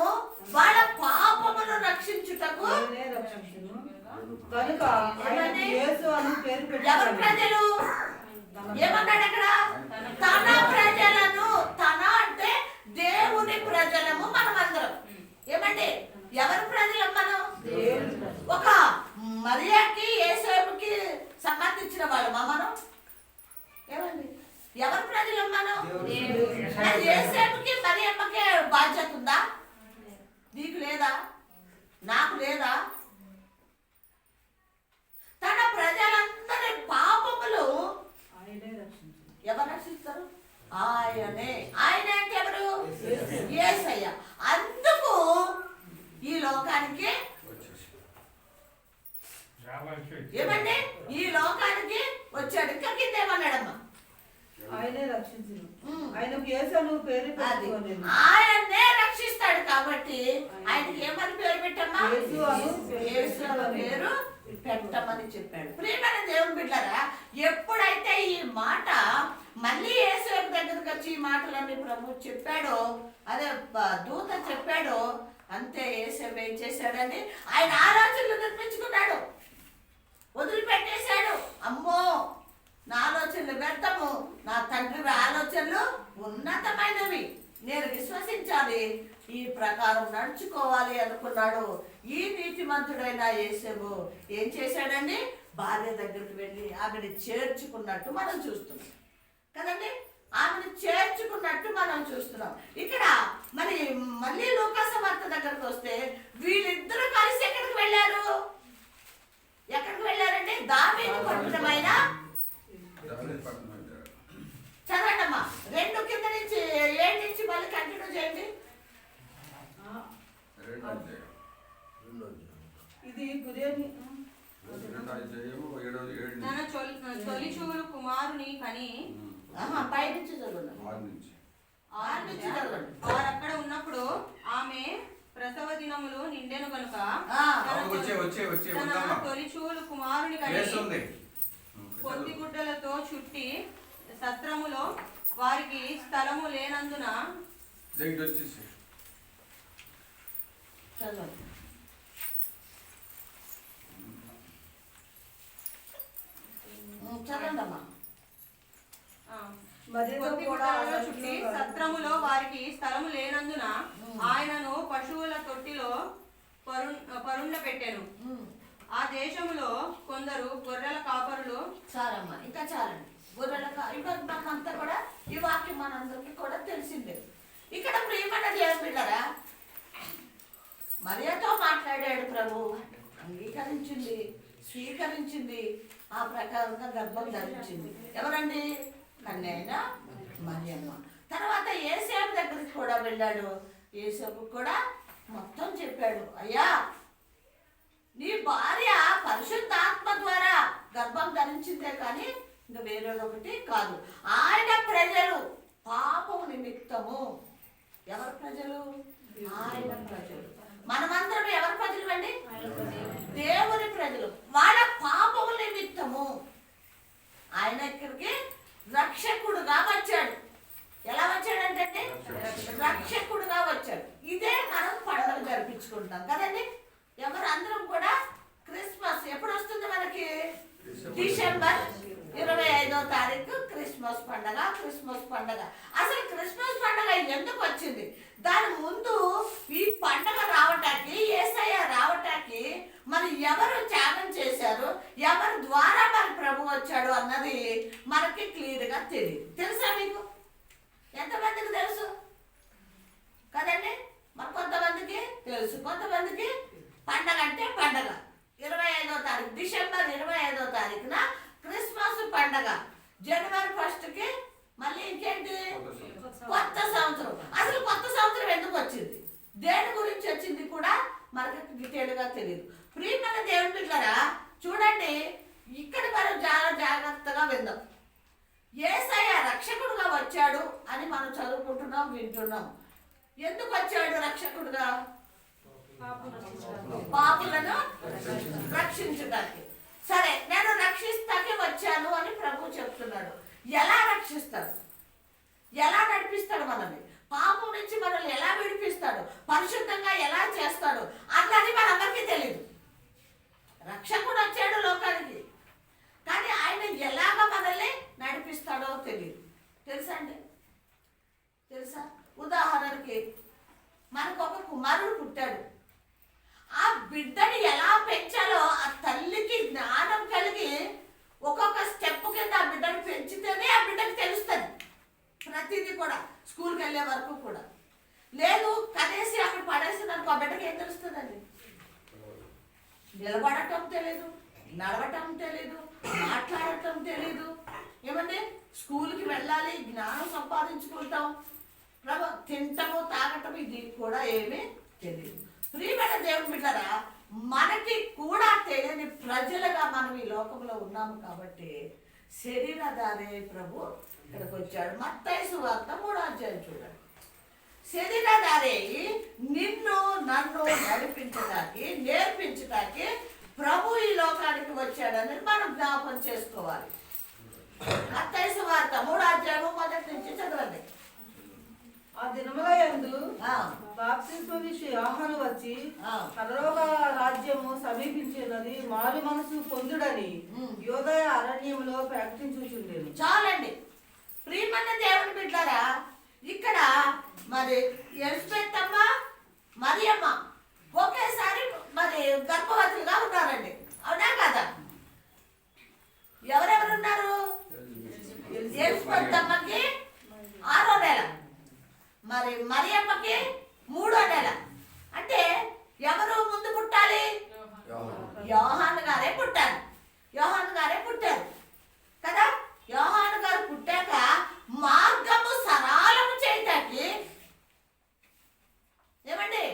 [SPEAKER 1] వాళ్ళ పాపమును రక్షించుటకు
[SPEAKER 4] కనుక యేసు అని పేరు
[SPEAKER 1] ఎవరు ప్రజలు? ఏమన్నాడు అక్కడ? తన ప్రజలను, తన అంటే దేవుని ప్రజలము మనమందరం. ఏమండి? ఎవరి ప్రజలం మనం? ఒక మరియాకి యేసేపుకి సంబంధించిన వాళ్ళమా మనం? ఏమండి? ఎవరి ప్రజలం మనం? అది యేసేపుకి మరియమ్మకి బాధ్యత ఉందా? నీకు లేదా? నాకు లేదా? తన ప్రజలందరి పాపములు ఎవరు రక్షిస్తారు? ఆయనే. ఆయన అంటే ఎవరు? యేసయ్య. అందుకు ఈ లోకానికి ఏమండి? ఈ లోకానికి వచ్చాడు. ఇంకా కింద ఏమన్నాడమ్మా?
[SPEAKER 4] ఆయనే రక్షించును, ఆయనకు యేసు అను పేరు పెట్టుకొనెను.
[SPEAKER 1] ఆయన్నే రక్షిస్తాడు కాబట్టి ఆయనకి ఏమని పేరు పెట్టమ్మా? యేసు అను పేరు పెట్టమని చెప్పాడు. ప్రియమైన దేవుని బిడ్డలారా, ఎప్పుడైతే ఈ మాట మళ్ళీ యేసు దగ్గరికి వచ్చి ఈ మాటలన్నీ ప్రభు చెప్పాడో, అదే దూత చెప్పాడో, అంతే యేసు ఏం చేశాడని ఆయన ఆలోచనలు నిర్మించుకున్నాడు, వదిలిపెట్టేశాడు. అమ్మో, నా ఆలోచనలు వ్యర్థము, నా తండ్రి ఆలోచనలు ఉన్నతమైనవి, నేను విశ్వసించాలి, ఈ ప్రకారం నడుచుకోవాలి అనుకున్నాడు. ఈ నీతిమంతుడైన యేసేపు ఏం చేశాడండి? భార్య దగ్గరికి వెళ్ళి ఆమెను చేర్చుకున్నట్టు మనం చూస్తున్నాం కదండి. ఆమెను చేర్చుకున్నట్టు మనం చూస్తున్నాం. ఇక్కడ మరి మళ్ళీ లూకాసు వార్త దగ్గరకు వస్తే వీళ్ళిద్దరూ కలిసి ఎక్కడికి వెళ్ళారు? ఎక్కడికి వెళ్ళారంటే దావీదు పట్టణమైన, చదవండి అమ్మా, 2 కింద నుంచి 7 నుంచి మళ్ళీ కంటిన్యూ చేయండి.
[SPEAKER 4] ఇది గురేని
[SPEAKER 2] తన తొలి చూలు కుమారుని కని,
[SPEAKER 1] పైనుంచి చదవండి. 6 నుంచి చదవండి.
[SPEAKER 2] వారక్కడ ఉన్నప్పుడు ఆమె ప్రసవ దినములు నిండెను గనుక తన తొలి చూలు కుమారుని కని పొత్తి గుడ్డలతో చుట్టి సత్రములో వారికి స్థలము లేనందున
[SPEAKER 1] చదవండమ్మా.
[SPEAKER 2] పొత్తి గుడ్డలలో చుట్టి సత్రములో వారికి స్థలము లేనందున ఆయనను పశువుల తొట్టిలో పరుండ పెట్టెను. ఆ దేశములో కొందరు గొర్రెల కాపరులు,
[SPEAKER 1] చాలమ్మా, ఇంకా చాలండి. గొర్రెల ఇంకా మనకంతా కూడా ఈ వాక్యం మనందరికీ కూడా తెలిసిందే. ఇక్కడ ప్రియమైన దేవుని బిడ్డలారా, మరియతో మాట్లాడాడు ప్రభు, అంగీకరించింది, స్వీకరించింది, ఆ ప్రకారంగా గర్భం ధరించింది. ఎవరండి? కన్యైన మరియమ్మ. తర్వాత యేసేపు దగ్గరికి కూడా వెళ్ళాడు. యేసేపు కూడా మొత్తం చెప్పాడు, అయ్యా, నీ భార్య పరిశుద్ధాత్మ ద్వారా గర్భం ధరించిందే కానీ ఇంకా వేరేది ఒకటి కాదు. ఆయన ప్రజలు పాపము నిమిత్తము. ఎవరి ప్రజలు? ఆయన ప్రజలు. మనమందరం ఎవరి ప్రజలు అండి? దేవుని ప్రజలు. వాళ్ళ పాపము నిమిత్తము ఆయన ఇక్కడికి రక్షకుడుగా వచ్చాడు. ఎలా వచ్చాడంటే రక్షకుడుగా వచ్చాడు. ఇదే మనం పండుగ జరిపించుకుంటాం కదండి. ఎవరు అందరం కూడా క్రిస్మస్ ఎప్పుడు వస్తుంది మనకి? డిసెంబర్ 25వ తారీఖు క్రిస్మస్ పండగ. క్రిస్మస్ పండగ అసలు క్రిస్మస్ పండగ ఎందుకు వచ్చింది? దాని ముందు ఈ పండగ రావటానికి, యేసయ్య రావటానికి మరి ఎవరు త్యాగం చేశారు, ఎవరి ద్వారా మరి ప్రభు వచ్చాడు అన్నది మనకి క్లియర్గా తెలియదు. తెలుసా మీకు? ఎంతమందికి తెలుసు కదండి? మరి కొంతమందికి తెలుసు, కొంతమందికి పండగ అంటే పండగ 25వ తారీఖు, డిసెంబర్ 25వ తారీఖున క్రిస్మస్ పండగ. జనవరి 1కి మళ్ళీ ఇంకేంటి? కొత్త సంవత్సరం. అసలు కొత్త సంవత్సరం ఎందుకు వచ్చింది, దేని గురించి వచ్చింది కూడా మనకి డీటెయిల్గా తెలియదు. ప్రియమైన దేవుని బిడ్డలారా, చూడండి, ఇక్కడ మనం చాలా జాగ్రత్తగా విందాం. యేసయ్య రక్షకుడుగా వచ్చాడు అని మనం చదువుకుంటున్నాం, వింటున్నాం. ఎందుకు వచ్చాడు రక్షకుడుగా? పాపులను రక్షించడానికి. సరే, నేను రక్షిస్తాకే వచ్చాను అని ప్రభు చెప్తున్నాడు. ఎలా రక్షిస్తాడు? ఎలా నడిపిస్తాడు మనల్ని? పాపం నుంచి మనల్ని ఎలా విడిపిస్తాడు? పరిశుద్ధంగా ఎలా చేస్తాడు అన్నది మనందరికీ తెలియదు. రక్షకుడు వచ్చాడు లోకానికి, కానీ ఆయన ఎలాగ మనల్ని నడిపిస్తాడు బిడ్డని ఎలా పెంచాలో ఆ తల్లికి జ్ఞానం కలిగి ఒక్కొక్క స్టెప్ కింద ఆ బిడ్డని పెంచితేనే ఆ బిడ్డకి తెలుస్తుంది ప్రతిదీ కూడా. స్కూల్కి వెళ్ళే వరకు కూడా. లేదు కనేసి అక్కడ పడేసి నాకు ఆ బిడ్డకి ఏం తెలుస్తుందండి? నిలబడటం తెలీదు, నడవటం తెలీదు, మాట్లాడటం తెలీదు. ఏమండి స్కూల్కి వెళ్ళాలి, జ్ఞానం సంపాదించుకుంటాం, తింటము తాగటం ఇది కూడా ఏమీ తెలియదు. ప్రియమైన దేవుని బిడ్డలారా, మనకి కూడా తెలియని ప్రజలుగా మనం ఈ లోకంలో ఉన్నాము కాబట్టి శరీరధారి ప్రభు ఇక్కడికి వచ్చాడు. మత్తయి సువార్త 3వ అధ్యాయం చూడండి. శరీరధారి నిన్ను నన్ను నడిపించడానికి నేర్పించడానికి ప్రభు ఈ లోకానికి వచ్చాడని మనం జ్ఞాపకం చేసుకోవాలి. మత్తయి సువార్త 3వ అధ్యాయం 1 నుంచి చదవండి.
[SPEAKER 4] ఆ దినముల యందు బాప్తిస్మమిచ్చు యోహాను వచ్చి పరలోక రాజ్యము సమీపించినది, మారు మనసు పొందుడని యోదయ అరణ్యములో ప్రకటించుచుండెను.
[SPEAKER 1] చాలండి ప్రియమైన దేవుని బిడ్డలారా, ఇక్కడ మరి ఎలిజబెత్ అమ్మ మరియమ్మ ఒకేసారి మరి గర్భవతులుగా ఉన్నారండి. అవునా కదా? ఎవరెవరు ఉన్నారు? ఎలిజబెత్ అమ్మకి 6వ నెల, మరి మరియమ్మకి 3వ నెల. అంటే ఎవరు ముందు పుట్టాలి? యోహాను గారే పుట్టాలి. యోహాను గారే పుట్టారు కదా. యోహాను గారు పుట్టాక మార్గము సరళము చేయటానికి, ఏమండి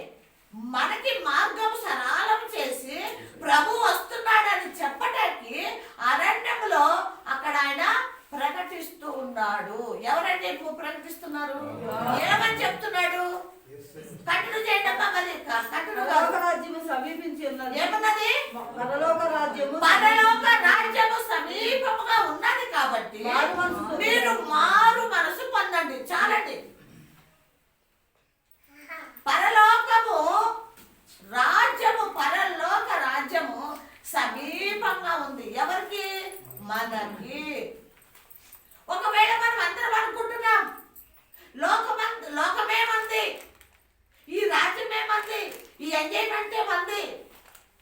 [SPEAKER 1] మనకి మార్గము సరళము చేసి ప్రభు వస్తున్నాడని చెప్పటానికి అరణ్యములో అక్కడ ఆయన ప్రకటిస్తూ ఉన్నాడు. ఎవరండి ప్రకటిస్తున్నారు? ఏమని చెప్తున్నాడు? కట్టుడు చేయండి అమ్మా. మరి కట్టుడు
[SPEAKER 4] రాజ్యము సమీపించి ఉన్నది.
[SPEAKER 1] ఏమన్నది?
[SPEAKER 4] పరలోక రాజ్యము
[SPEAKER 1] సమీపముగా ఉన్నది కాబట్టి మీరు మారు మనసు పొందండి. చాలండి. పరలోకము రాజ్యము, పరలోక రాజ్యము సమీపంగా ఉంది. ఎవరికి? మనకి. ఒకవేళ మనం అందరం అనుకుంటున్నాం లోకమేమంది, ఈ రాజ్యమేమంది, ఈ ఎంజాయ్మెంట్ ఏమంది,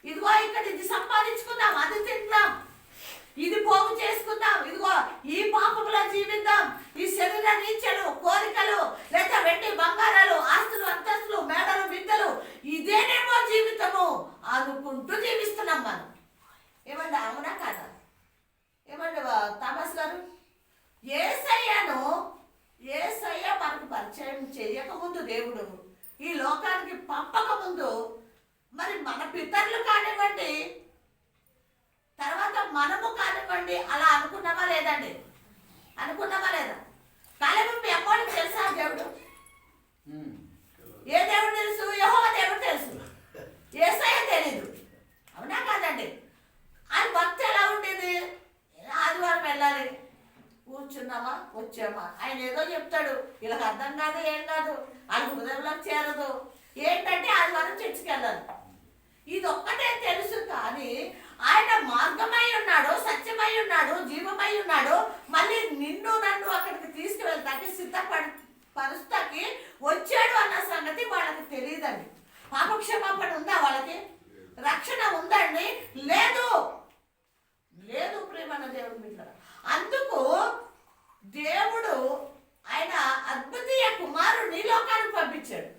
[SPEAKER 1] ఇదిగో ఇక్కడ ఇది సంపాదించుకుందాం, అది తిందాం, ఇది పోగు చేసుకుందాం, ఇదిగో ఈ పాపంలో జీవిద్దాం, ఈ శరీర నీచలు కోరికలు లేదా వెండి బంగారాలు ఆస్తులు అంతస్తులు మేడలు విద్యలు ఇదేనేమో జీవితము అనుకుంటూ జీవిస్తున్నాం మనం. ఏమండి అవునా కాదా? ఏమండి థామస్ గారు, యేసయ్య మనకు పరిచయం చేయకముందు, దేవుడు ఈ లోకానికి పంపక ముందు, మరి మన పితరులు కానివ్వండి, తర్వాత మనము కానివ్వండి, అలా అనుకున్నామా లేదండి? అనుకున్నామా లేదా? కాలేబు మీ అమ్మోడికి తెలుసా దేవుడు? ఏ దేవుడు తెలుసు? యెహోవా దేవుడు తెలుసు, యేసయ్య తెలీదు. అవునా కాదండి? ఆయన భక్తి ఎలా ఉండేది? ఆదివారం వెళ్ళాలి, కూర్చున్నామా వచ్చామా, ఆయన ఏదో చెప్తాడు, వీళ్ళకి అర్థం కాదు, ఏం కాదు, వాళ్ళ హృదయంలోకి చేరదు. ఏంటంటే ఆదివారం చర్చికి వెళ్ళాలి, ఇది ఒక్కటే తెలుసు. కానీ ఆయన మార్గమై ఉన్నాడు, సత్యమై ఉన్నాడు, జీవమై ఉన్నాడు. మళ్ళీ నిన్ను నన్ను అక్కడికి తీసుకువెళ్తాకి పరుస్తాకి వచ్చాడు అన్న సంగతి వాళ్ళకి తెలియదండి. పాపక్షమాపణ ఉందా వాళ్ళకి? రక్షణ ఉందండి? లేదు. ప్రేమన్న దేవుడు బిడ్డలారా, అందుకు దేవుడు ఆయన అద్వితీయ కుమారుని లోకానికి పంపించాడు.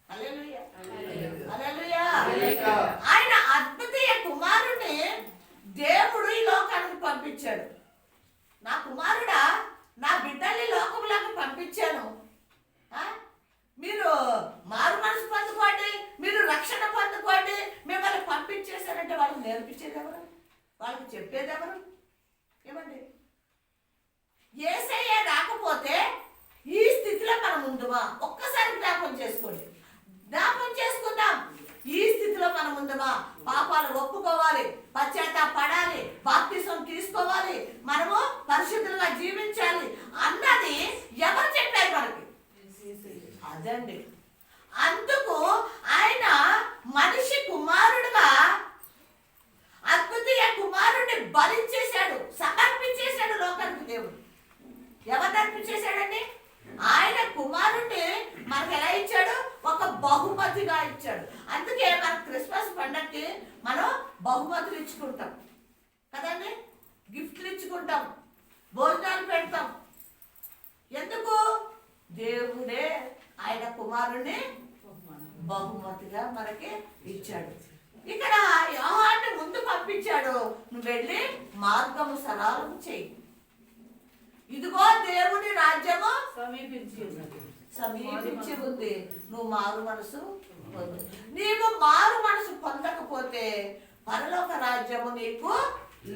[SPEAKER 1] హల్లెలూయా, హల్లెలూయా. ఆయన అద్వితీయ కుమారుని దేవుడు ఈ లోకానికి పంపించాడు. నా కుమారుడా, నా బిడ్డల్ని లోకంలోకి పంపించాను, మీరు మారు మనసు పొందుకోండి, మీరు రక్షణ పొందుకోండి, మిమ్మల్ని పంపించేశారంటే వాళ్ళకి నేర్పించేది ఎవరు? వాళ్ళకి చెప్పేది ఎవరు? ఏమండి, యేసయ్య రాకపోతే ఈ స్థితిలో మనం ఉందుమా? ఒక్కసారి జ్ఞాపకం చేసుకోండి, జ్ఞాపకం చేసుకుందాం. ఈ స్థితిలో మనం ఉందమా? పాపాలు ఒప్పుకోవాలి, పశ్చాత్తాపడాలి, బాప్తిసం తీసుకోవాలి, మనము పరిశుద్ధులుగా జీవించాలి అన్నది ఎవరు చెప్పారు మనకి? అదండి. అందుకు ఆయన మనిషి కుమారుడుగా అద్వితీయ కుమారుడిని బలించేశాడు, సమర్పించేశాడు లోకానికి. దేవుడు ఎవరు అర్పించేశాడండి? ఆయన కుమారుణ్ణి మనకు ఎలా ఇచ్చాడు? ఒక బహుమతిగా ఇచ్చాడు. అందుకే మన క్రిస్మస్ పండగకి మనం బహుమతులు ఇచ్చుకుంటాం కదండి, గిఫ్ట్లు ఇచ్చుకుంటాం, భోజనాలు పెడతాం. ఎందుకు? దేవుడే ఆయన కుమారుణ్ణి బహుమతిగా మనకి ఇచ్చాడు. ఇక్కడ యోహాన్ని ముందు పంపించాడు, నువ్వు వెళ్ళి మార్గము సరళము చెయ్యి. ఇదిగో దేవుని రాజ్యము సమీపించి ఉంది, నువ్వు మారు మనసు పొందు. నీవు మారు మనసు పొందకపోతే పరలోక రాజ్యము నీకు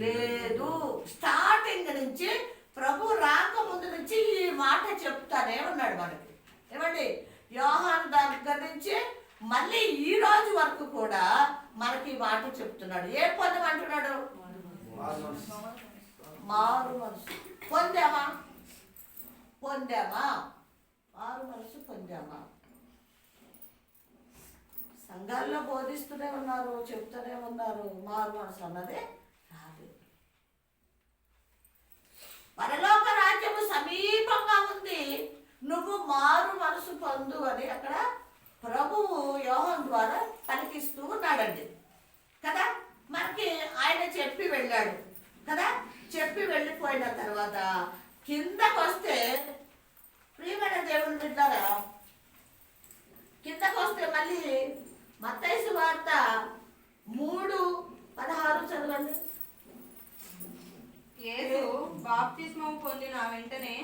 [SPEAKER 1] లేదు. స్టార్టింగ్ నుంచి ప్రభు రాకముందు నుంచి ఈ మాట చెప్తానే ఉన్నాడు మనకి. ఏమండి, యోహాను దగ్గర నుంచి మళ్ళీ ఈ రోజు వరకు కూడా మనకి ఈ మాట చెప్తున్నాడు. ఏ పొందమంటున్నాడు? మారు మనసు పొందామా? మారు మనసు పొందామా? సంఘాల్లో బోధిస్తూనే ఉన్నారు, చెప్తూనే ఉన్నారు, మారు మనసు అన్నదే రాదు. పరలోక రాజ్యము సమీపంగా ఉంది, నువ్వు మారు మనసు పొందు అని అక్కడ ప్రభువు యోహాను ద్వారా పలికిస్తూ ఉన్నాడండి కదా. మనకి ఆయన చెప్పి వెళ్ళాడు కదా. చెప్పి వెళ్ళిపోయిన తర్వాత కిందకు వస్తే, ప్రియమైన దేవుని బిడ్డలారా, కిందకు వస్తే మళ్ళీ మత్తయి సువార్త 3:16 చదవండి.
[SPEAKER 2] యేసు బాప్తిస్మము పొందిన వెంటనే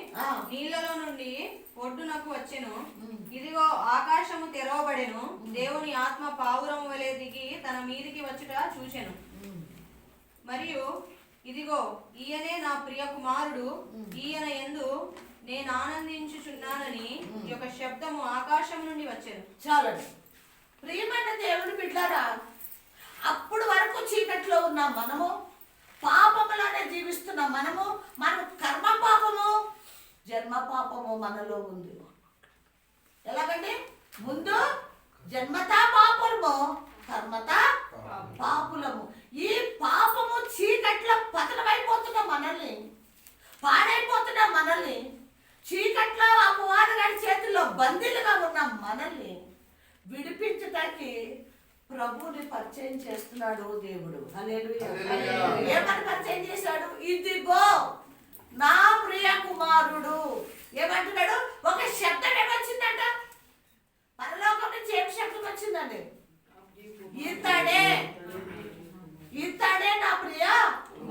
[SPEAKER 2] నీళ్ళలో నుండి ఒడ్డునకు వచ్చెను. ఇదిగో ఆకాశము తెరవబడెను, దేవుని ఆత్మ పావురము వలె దిగి తన మీదికి వచ్చుట చూచెను. మరియు ఇదిగో ఈయనే నా ప్రియ కుమారుడు, ఈయన యందు నేను ఆనందించుచున్నానని ఒక శబ్దము ఆకాశం నుండి వచ్చెను.
[SPEAKER 1] చాలండి. ప్రియమైన దేవుని బిడ్డలారా, అప్పుడు వరకు చీకట్లో ఉన్న మనము, పాపములోనే జీవిస్తున్న మనము, మన కర్మ పాపము, జన్మ పాపము మనలో ఉంది. ఎలాగండి? ముందు జన్మతా పాపులము, కర్మతా పాపులము. ఈ పాపము చీకట్లో పతనమైపోతున్న మనల్ని, పాడైపోతున్న మనల్ని, చీకట్లో అపవాది గారి చేతుల్లో బందీలుగా ఉన్న మనల్ని విడిపించటానికి ప్రభువుని పరిచయం చేస్తున్నాడు దేవుడు. హల్లెలూయా. ఏమని పరిచయం చేశాడు? ఇదిగో నా ప్రియ కుమారుడు. ఏమంటున్నాడు? ఒక శబ్దం ఏమొచ్చిందంట? పరలోకం నుంచి ఏం శబ్దం వచ్చిందండి? ఇతడే నా ప్రియ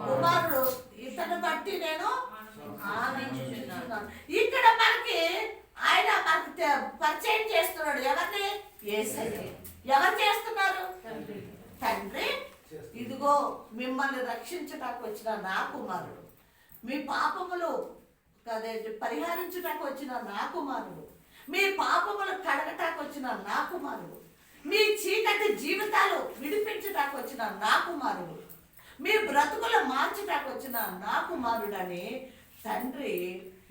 [SPEAKER 1] కుమారుడు, ఇతను బట్టి నేను ఆనందించుచున్నాను. ఇక్కడ మనకి ఆయన మనకి పరిచయం చేస్తున్నాడు. ఎవరిని? యేసయ్య. ఎవరు చేస్తున్నారు? తండ్రి, ఇదిగో మిమ్మల్ని రక్షించటానికి వచ్చిన నా కుమారుడు, మీ పాపములు పరిహరించటానికి వచ్చిన నా కుమారుడు, మీ పాపములు కడగటానికి వచ్చిన నా కుమారుడు, మీ చీకటి జీవితాలు విడిపించటానికి వచ్చిన నా కుమారుడు, మీ బ్రతుకులు మార్చటానికి వచ్చిన నా కుమారుడని తండ్రి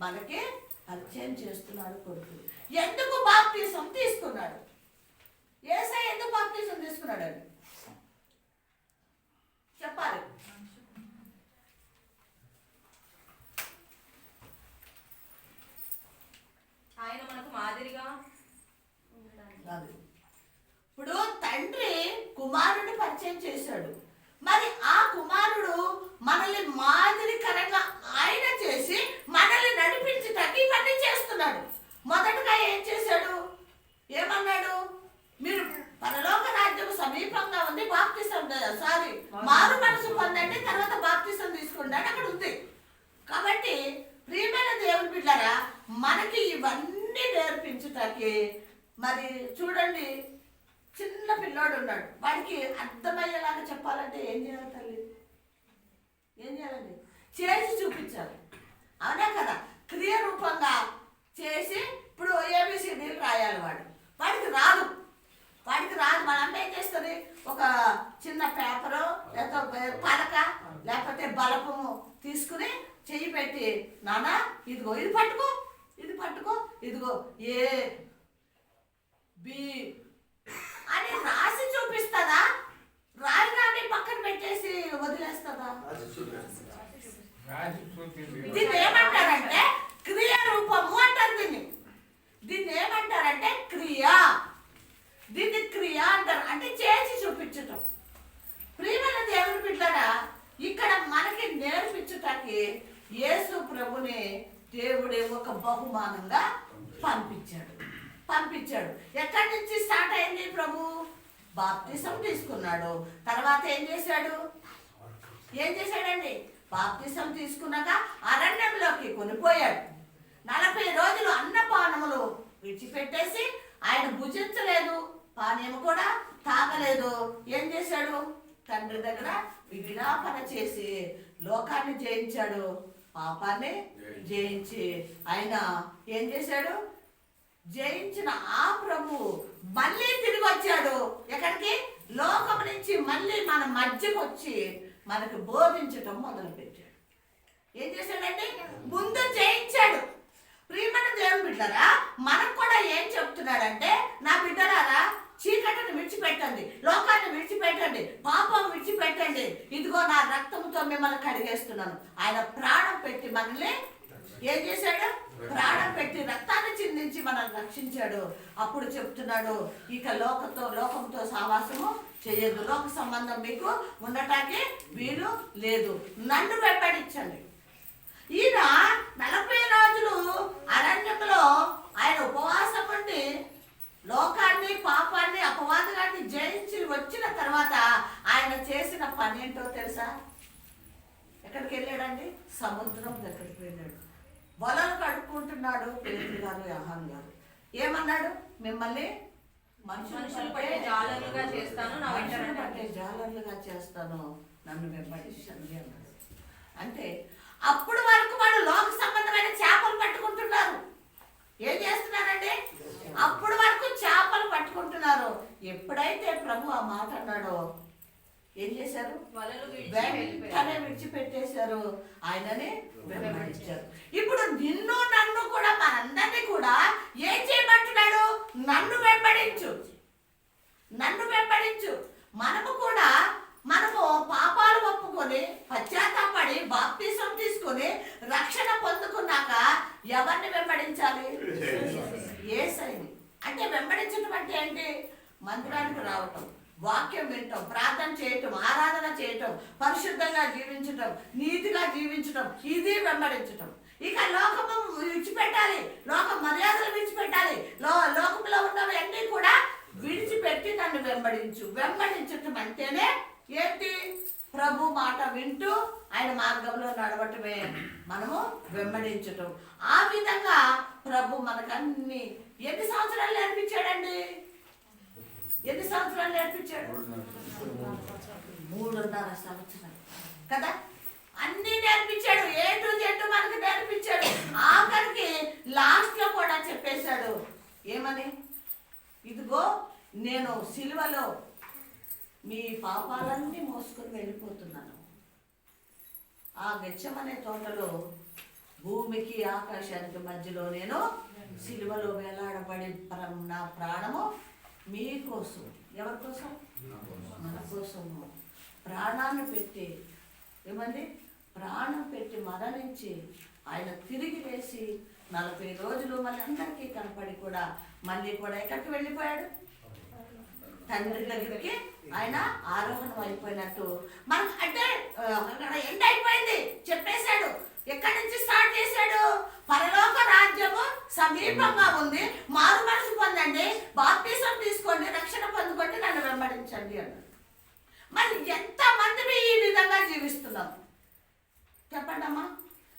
[SPEAKER 1] మనకి పరిచయం చేస్తున్నాడు కొడుకు. ఎందుకు బాప్తిసం తీసుకున్నాడు? యేసయ్య ఎందుకు బాప్తిసం తీసుకున్నాడు అని చెప్పాలి.
[SPEAKER 2] ఆయన మనకు మాదిరిగా
[SPEAKER 1] ఇప్పుడు తండ్రి కుమారుడిని పరిచయం చేశాడు. మరి ఆ కుమారుడు మనల్ని మాదిరికరంగా ఆయన చేసి మనల్ని నడిపించటానికి ఇవన్నీ చేస్తున్నాడు. మొదటగా ఏం చేశాడు? ఏమన్నాడు? మీరు పరలోక రాజ్యం సమీపంగా ఉంది, బాప్తిసం మారు మనసు పొందండి, తర్వాత బాప్తిసం తీసుకోండి అని అక్కడ ఉంది. కాబట్టి ప్రియమైన దేవుని బిడ్డలారా, మనకి ఇవన్నీ నేర్పించటానికి మరి చూడండి, చిన్న పిల్లోడు ఉన్నాడు, వాడికి అర్థమయ్యేలాగా చెప్పాలంటే ఏం చేయాలి తల్లి? ఏం చేయాలండి? చేసి చూపించాలి. అవునా కదా? క్రియ రూపంగా చేసి, ఇప్పుడు ఏబిసిడీలు రాయాలి. వాడికి రాదు. మన అమ్మ ఏం చేస్తుంది? ఒక చిన్న పేపరు లేకపోతే పలక లేకపోతే బలపము తీసుకుని చెయ్యి పెట్టి, నాన్న ఇదిగో ఇది పట్టుకో, ఇదిగో ఏ బి అని రాసి చూపిస్తుందా? రాయిగానే పక్కన పెట్టేసి వదిలేస్తుందా? దీన్ని ఏమంటారంటే క్రియ రూపము అంటారు. దీన్ని ఏమంటారంటే క్రియ. దీన్ని క్రియ అంటారు. అంటే నేర్పించటం. ప్రియమైన దేవుని బిడ్డలారా, ఇక్కడ మనకి నేర్పించటానికి యేసు ప్రభుని దేవుడే ఒక బహుమానంగా పంపించాడు. ఎక్కడి నుంచి స్టార్ట్ అయింది? ప్రభు బాప్తిసం తీసుకున్నాడు. తర్వాత ఏం చేశాడండి? బాప్తిసం తీసుకున్నాక అరణ్యంలోకి కొనిపోయాడు. 40 రోజులు అన్నపానములు విడిచిపెట్టేసి ఆయన భుజించలేదు, పానీయం కూడా తాగలేదు. ఏం చేశాడు? తండ్రి దగ్గర విజ్ఞాపన చేసి లోకాన్ని జయించాడు, పాపాన్ని జయించి ఆయన ఏం చేశాడు? జయించిన ఆ ప్రభు మళ్ళీ తిరిగి వచ్చాడు. ఎక్కడికి? లోకం నుంచి మళ్ళీ మన మధ్యకు వచ్చి మనకు బోధించటం మొదలుపెట్టాడు. ఏం చేశాడంటే ముందు జయించాడు. ప్రియమైన దేవుని బిడ్డలారా, మనకు కూడా ఏం చెప్తున్నాడంటే, నా బిడ్డలారా చీకటిని విడిచిపెట్టండి, లోకాన్ని విడిచిపెట్టండి, పాపం విడిచిపెట్టండి, ఇదిగో నా రక్తంతో మిమ్మల్ని కడిగేస్తున్నాను. ఆయన ప్రాణం పెట్టి మనల్ని ఏం చేశాడు? ప్రాణం పెట్టి రక్తాన్ని చిందించి మనల్ని రక్షించాడు. అప్పుడు చెప్తున్నాడు, ఇక లోకంతో సావాసము చేయదు, లోక సంబంధం మీకు ఉండటానికి వీలు లేదు, నన్ను వెంబడించండి. ఈయన 40 రోజులు అరణ్యంలో ఆయన ఉపవాసం ఉండి లోకాన్ని, పాపాన్ని, అపవాదాన్ని జయించి వచ్చిన తర్వాత ఆయన చేసిన పని ఏంటో తెలుసా? ఎక్కడికి వెళ్ళాడండి? సముద్రం దగ్గరికి వెళ్ళాడు. వలలు కడుక్కుంటున్నాడు పేతురు గారు, యోహాను గారు. ఏమన్నాడు? మిమ్మల్ని మనుషులు
[SPEAKER 2] పట్టే జాలరులుగా చేస్తాను,
[SPEAKER 1] నన్ను వెంబడించండి అన్నాడు. అంటే అప్పుడు వరకు వాళ్ళు లోక సంబంధమైన చేపలు పట్టుకుంటున్నారు. ఏం చేస్తున్నారండి? అప్పుడు వరకు చేపలు పట్టుకుంటున్నారు. ఎప్పుడైతే ప్రభు ఆ మాట అన్నాడో ఏం చేశారు? వెంటనే విడిచిపెట్టేశారు, ఆయనని వెంబడించారు. ఇప్పుడు నిన్ను నన్ను కూడా, మనందరినీ కూడా ఏం చేయమంటున్నాడు? నన్ను వెంబడించు. మనము పాపాలు ఒప్పుకొని పశ్చాత్తాపడి బాప్తిసం తీసుకొని రక్షణ పొందుకున్నాక ఎవరిని వెంబడించాలి? యేసయ్యని. అంటే వెంబడించడం అంటే ఏంటి? మందిరానికి రావటం, వాక్యం వినటం, ప్రార్థన చేయటం, ఆరాధన చేయటం, పరిశుద్ధంగా జీవించటం, నీతిగా జీవించటం, ఇది వెంబడించటం. ఇక లోకము విడిచిపెట్టాలి, లోక మర్యాదలు విడిచిపెట్టాలి, లోకంలో ఉన్నవి అన్నీ కూడా విడిచిపెట్టి నన్ను వెంబడించటం అంటేనే ఏంటి? ప్రభు మాట వింటూ ఆయన మార్గంలో నడవటమే మనము వెంబడించటం. ఆ విధంగా ప్రభు మనకు అన్ని ఎన్ని సంవత్సరాలు నేర్పించాడండి? ఎన్ని సంవత్సరాలు నేర్పించాడు? 3.5 సంవత్సరాలు కదా. అన్ని నేర్పించాడు, ఏ టు జెడ్ మనకు నేర్పించాడు. ఆఖరికి లాస్ట్ లో కూడా చెప్పేశాడు, ఏమని? ఇదిగో నేను సిలువలో మీ పాపాలన్నీ మోసుకొని వెళ్ళిపోతున్నాను. ఆ గెత్సెమనే తోటలో భూమికి ఆకాశానికి మధ్యలో నేను సిలువలో వేలాడబడి నా ప్రాణము మీకోసం, ఎవరి కోసం? మన కోసము ప్రాణాన్ని పెట్టి, ఏమండి? ప్రాణం పెట్టి మరణించి ఆయన తిరిగి లేచి 40 రోజులు మళ్ళీ అందరికీ కనపడి కూడా మళ్ళీ కూడా ఎక్కడికి వెళ్ళిపోయాడు? తండ్రి దగ్గరికి ఆయన ఆరోహణం అయిపోయినట్టు మనం అంటే ఎండ్ అయిపోయింది చెప్పేశాడు. ఎక్కడి నుంచి స్టార్ట్ చేశాడు? పరలోక రాజ్యము సమీపంగా ఉంది, మారు మనసు పొందండి, బాప్తిసం తీసుకోండి, రక్షణ పొందుకోండి, నన్ను వెంబడించండి అన్నాడు. మరి ఎంతమంది ఈ విధంగా జీవిస్తున్నాం చెప్పండి అమ్మా?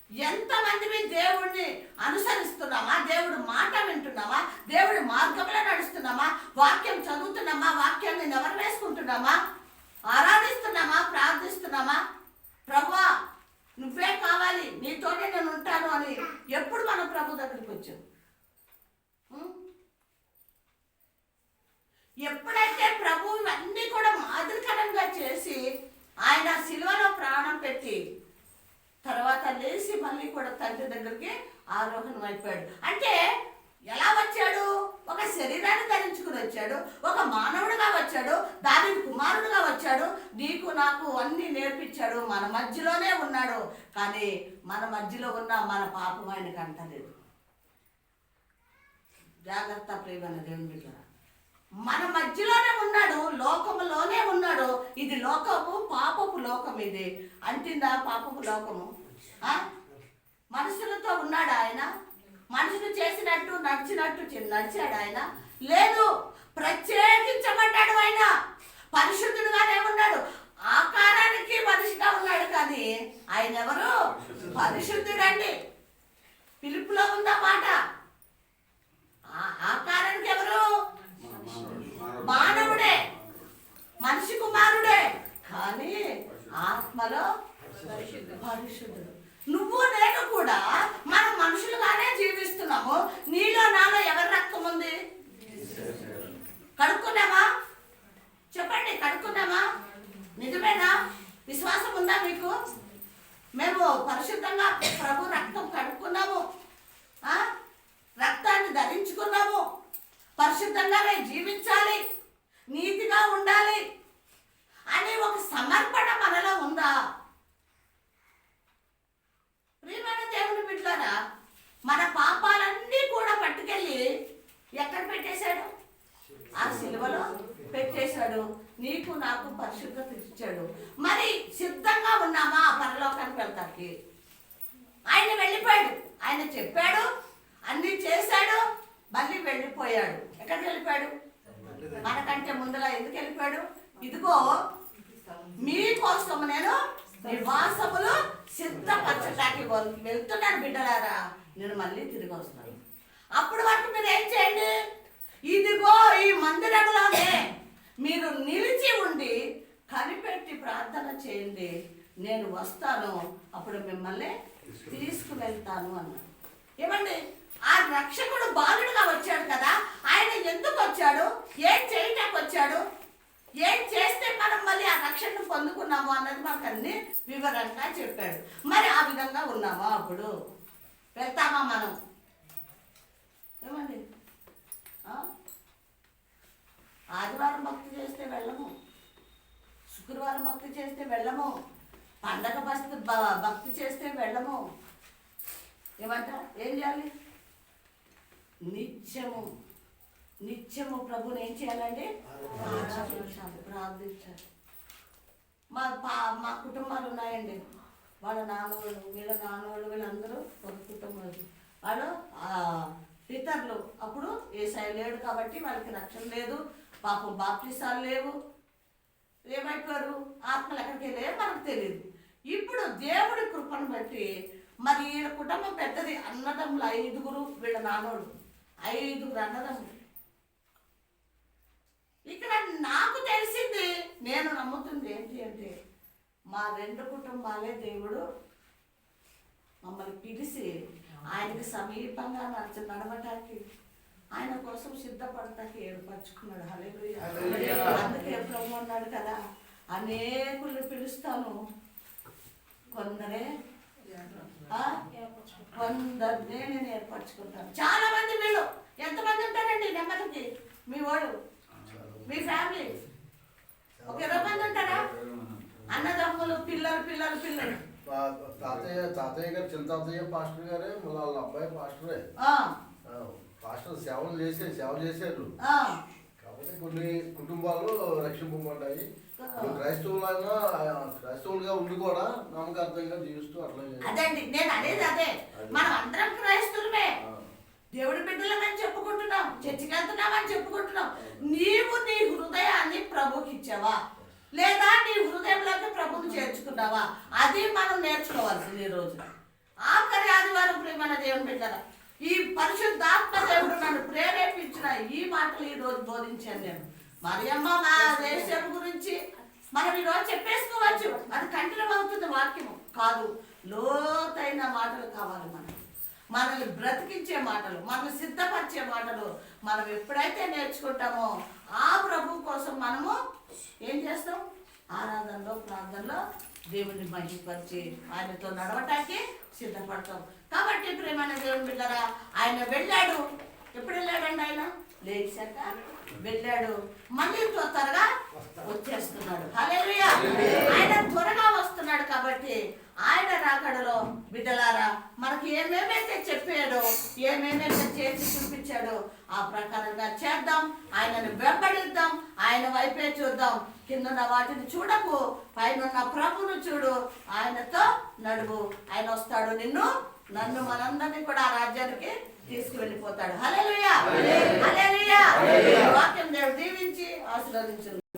[SPEAKER 1] ఎంతమంది దేవుడిని అనుసరిస్తున్నామా? దేవుడు మాట వింటున్నామా? దేవుడి మార్గంలో నడుస్తున్నామా? వాక్యం చదువుతున్నామా? వాక్యాన్ని నెవరు వేసుకుంటున్నామా? ఆరాధిస్తున్నామా? ప్రార్థిస్తున్నామా? ప్రభువా నువ్వే కావాలి, నీతోనే నేను ఉంటాను అని ఎప్పుడు మనం ప్రభు దగ్గరికి వచ్చాం? ఎప్పుడైతే ప్రభు ఇవన్నీ కూడా మాదిరికరంగా చేసి ఆయన సిలువలో ప్రాణం పెట్టి తర్వాత లేచి మళ్ళీ కూడా తండ్రి దగ్గరికి ఆరోహణం అయిపోయాడు. అంటే ఎలా వచ్చాడు? ఒక శరీరాన్ని ధరించుకుని వచ్చాడు, ఒక మానవుడిగా వచ్చాడు, దావీదు కుమారుడుగా వచ్చాడు, నీకు నాకు అన్ని నేర్పించాడు, మన మధ్యలోనే ఉన్నాడు. కానీ మన మధ్యలో ఉన్న మన పాపం ఆయనకు అంటలేదు. జాగ్రత్త ప్రియమైన దేవుని బిడ్డలారా, మన మధ్యలోనే ఉన్నాడు, లోకములోనే ఉన్నాడు. ఇది లోకము, పాపపు లోకం. ఇది అంటిందా పాపపు లోకము? మనుషులతో ఉన్నాడు ఆయన? మనుషులు చేసినట్టు నడిచినట్టు నడిచాడు ఆయన? లేదు. ప్రత్యేకించబడ్డాడు ఆయన. పరిశుద్ధుడుగానే ఉన్నాడు. ఆకారానికి మనిషిగా ఉన్నాడు, కానీ ఆయన ఎవరు? పరిశుద్ధుడండి. పిలుపులో ఉందా మాట? ఆకారానికి ఎవరు? మానవుడే, మనిషి కుమారుడే, కానీ ఆత్మలో పరిశుద్ధుడు. నువ్వు నేను కూడా మనం మనుషులుగానే జీవిస్తున్నాము. నీలో నాలో ఎవరి రక్తం ఉంది? కడుక్కున్నామా? చెప్పండి, కడుక్కున్నామా? నిజమేనా? విశ్వాసం ఉందా మీకు? మేము పరిశుద్ధంగా ప్రభు రక్తం కడుక్కున్నాము, రక్తాన్ని ధరించుకున్నాము, పరిశుద్ధంగానే జీవించాలి, నీతిగా ఉండాలి అనే ఒక సమర్పణ మనలో ఉందా? ప్రియమైన దేవుని బిడ్డలారా, మన పాపాలన్నీ కూడా పట్టుకెళ్ళి ఎక్కడ పెట్టేశాడు? ఆ సిలువలో పెట్టేశాడు. నీకు నాకు పరిశుద్ధత ఇచ్చాడు. మరి సిద్ధంగా ఉన్నామా పరలోకానికి వెళ్తానికి? ఆయన వెళ్ళిపోయాడు. ఆయన చెప్పాడు, అన్నీ చేశాడు, మళ్ళీ వెళ్ళిపోయాడు. ఎక్కడికి వెళ్ళిపోయాడు? మనకంటే ముందుగా ఎందుకు వెళ్ళిపోయాడు? ఇదిగో మీకోసం నేను నివాసములు సిద్ధపరచడానికి వెళ్తున్నాను బిడ్డలారా, నేను మళ్ళీ తిరిగి వస్తాను. అప్పుడు వరకు మీరు ఏం చేయండి? ఇదిగో ఈ మందిరంలోనే మీరు నిలిచి ఉండి కనిపెట్టి ప్రార్థన చేయండి, నేను వస్తాను, అప్పుడు మిమ్మల్ని తీసుకువెళ్తాను అన్నాడు. ఏమండి, ఆ రక్షకుడు బాలుడుగా వచ్చాడు కదా, ఆయన ఎందుకు వచ్చాడు? ఏం చేయటానికి వచ్చాడు? ఏం చేస్తే మనం మళ్ళీ ఆ రక్షణను పొందుకున్నాము అన్నది మనకు అన్ని వివరంగా చెప్పాడు. మరి ఆ విధంగా ఉన్నామా? అప్పుడు వెళ్తామా మనం? ఏమండి, ఆదివారం భక్తి చేస్తే వెళ్ళము, శుక్రవారం భక్తి చేస్తే వెళ్ళము, పండగ భక్తి చేస్తే వెళ్ళము. ఏమంటారు? ఏం చేయాలి? నిత్యము నిత్యము ప్రభుని ఏం చేయాలండి? ఆరాధించాలి, ప్రార్థించాలి. మా కుటుంబాలు ఉన్నాయండి. వాళ్ళ నాన్నోళ్ళు, వీళ్ళ నాన్నోళ్ళు, వీళ్ళందరూ ఒక కుటుంబం. వాళ్ళు పితరులు. అప్పుడు యేసయ్య లేడు కాబట్టి వాళ్ళకి రక్షణ లేదు, పాపం బాప్తిసాలు లేవు. ఏమైపోయారు? ఆత్మలు ఎక్కడికి వెళ్ళే మనకు తెలియదు. ఇప్పుడు దేవుడి కృపను బట్టి మరి వీళ్ళ కుటుంబం పెద్దది. అన్నదమ్ములు 5, వీళ్ళ నాన్నోళ్ళు 5 అన్నదమ్ములు. ఇక్కడ నాకు తెలిసింది, నేను నమ్ముతుంది ఏంటి అంటే, మా 2 కుటుంబాలే దేవుడు మమ్మల్ని పిలిచి ఆయనకి సమీపంగా నడవటానికి, ఆయన కోసం సిద్ధపడటానికి ఏర్పరచుకున్నాడు. హల్లెలూయా. అందుకే ప్రభు అన్నాడు కదా, అనేకుల్ని పిలుస్తాను, కొందరే కొందరినే నేను ఏర్పరచుకుంటాను. చాలా మంది వీళ్ళు ఎంతమంది ఉంటారండి నెమ్మదికి? మీ వాడు, మీ ఫ్యామిలీ ఒక 20 మంది ఉంటారా? అన్నదమ్ములు, పిల్లలు పిల్లలు పిల్లలు.
[SPEAKER 5] తాతయ్య గారు, చిన్న తాతయ్య పాస్టర్ గారే, మళ్ళీ వాళ్ళ అబ్బాయి పాస్టరే. పాస్టర్ సేవలు చేశారు. కాబట్టి కొన్ని కుటుంబాలు రక్షింపబడ్డాయి. క్రైస్తవులుగా ఉండి కూడా నమ్మకార్థంగా జీవిస్తూ అట్లా.
[SPEAKER 1] అదండి నేను అనేది, అదే మనం అందరం క్రైస్తవులమే, దేవుడి బిడ్డలమని చెప్పుకుంటున్నాం, చర్చికి వెళ్తున్నామని చెప్పుకుంటున్నాం. నీవు నీ హృదయాన్ని ప్రభుకి ఇచ్చావా, లేదా నీ హృదయంలోకి ప్రభుని చేర్చుకున్నావా? అది మనం నేర్చుకోవాల్సింది ఈ రోజు. ఆఖరి ఆదివారం ప్రియమైన దేవుని బిడ్డల, ఈ పరిశుద్ధాత్మ దేవుడు నన్ను ప్రేరేపించిన ఈ మాటలు ఈ రోజు బోధించాను నేను. మరియమ్మ మా దేశం గురించి మనం ఈరోజు చెప్పేసుకోవచ్చు, అది కంటిన్యూ అవుతుంది వాక్యము కాదు. లోతైన మాటలు కావాలి మనల్ని బ్రతికించే మాటలు, మనల్ని సిద్ధపరిచే మాటలు మనం ఎప్పుడైతే నేర్చుకుంటామో ఆ ప్రభు కోసం మనము ఏం చేస్తాం? ఆరాధనలో, ప్రార్థనలో దేవుని మహిమపరిచి ఆయనతో నడవటానికి సిద్ధపడతాం. కాబట్టి ప్రియమైన దేవుని బిడ్డలారా, ఆయన వెళ్ళాడు. ఎప్పుడు వెళ్ళాడండి? ఆయన లేచాక వెళ్ళాడు, మళ్ళీ త్వరగా వచ్చేస్తున్నాడు. హల్లెలూయా. ఆయన త్వరగా వస్తున్నాడు కాబట్టి కాబట్టి ఆయన రాకడలో బిడ్డలారా మనకి ఏమేమైతే చెప్పాడో, ఏమేమైతే చేసి చూపించాడో ఆ ప్రకారంగా చేద్దాం. ఆయనను వెంబడిద్దాం, ఆయన వైపే చూద్దాం. కిందన్న వాటిని చూడకు, పైన ప్రభును చూడు, ఆయనతో నడువు. ఆయన వస్తాడు, నన్ను మనందరినీ కూడా ఆ రాజ్యానికి తీసుకువెళ్ళిపోతాడు. హల్లెలూయా, హల్లెలూయా. వాక్యం దేవుడు దీవించి ఆశీర్వదించును.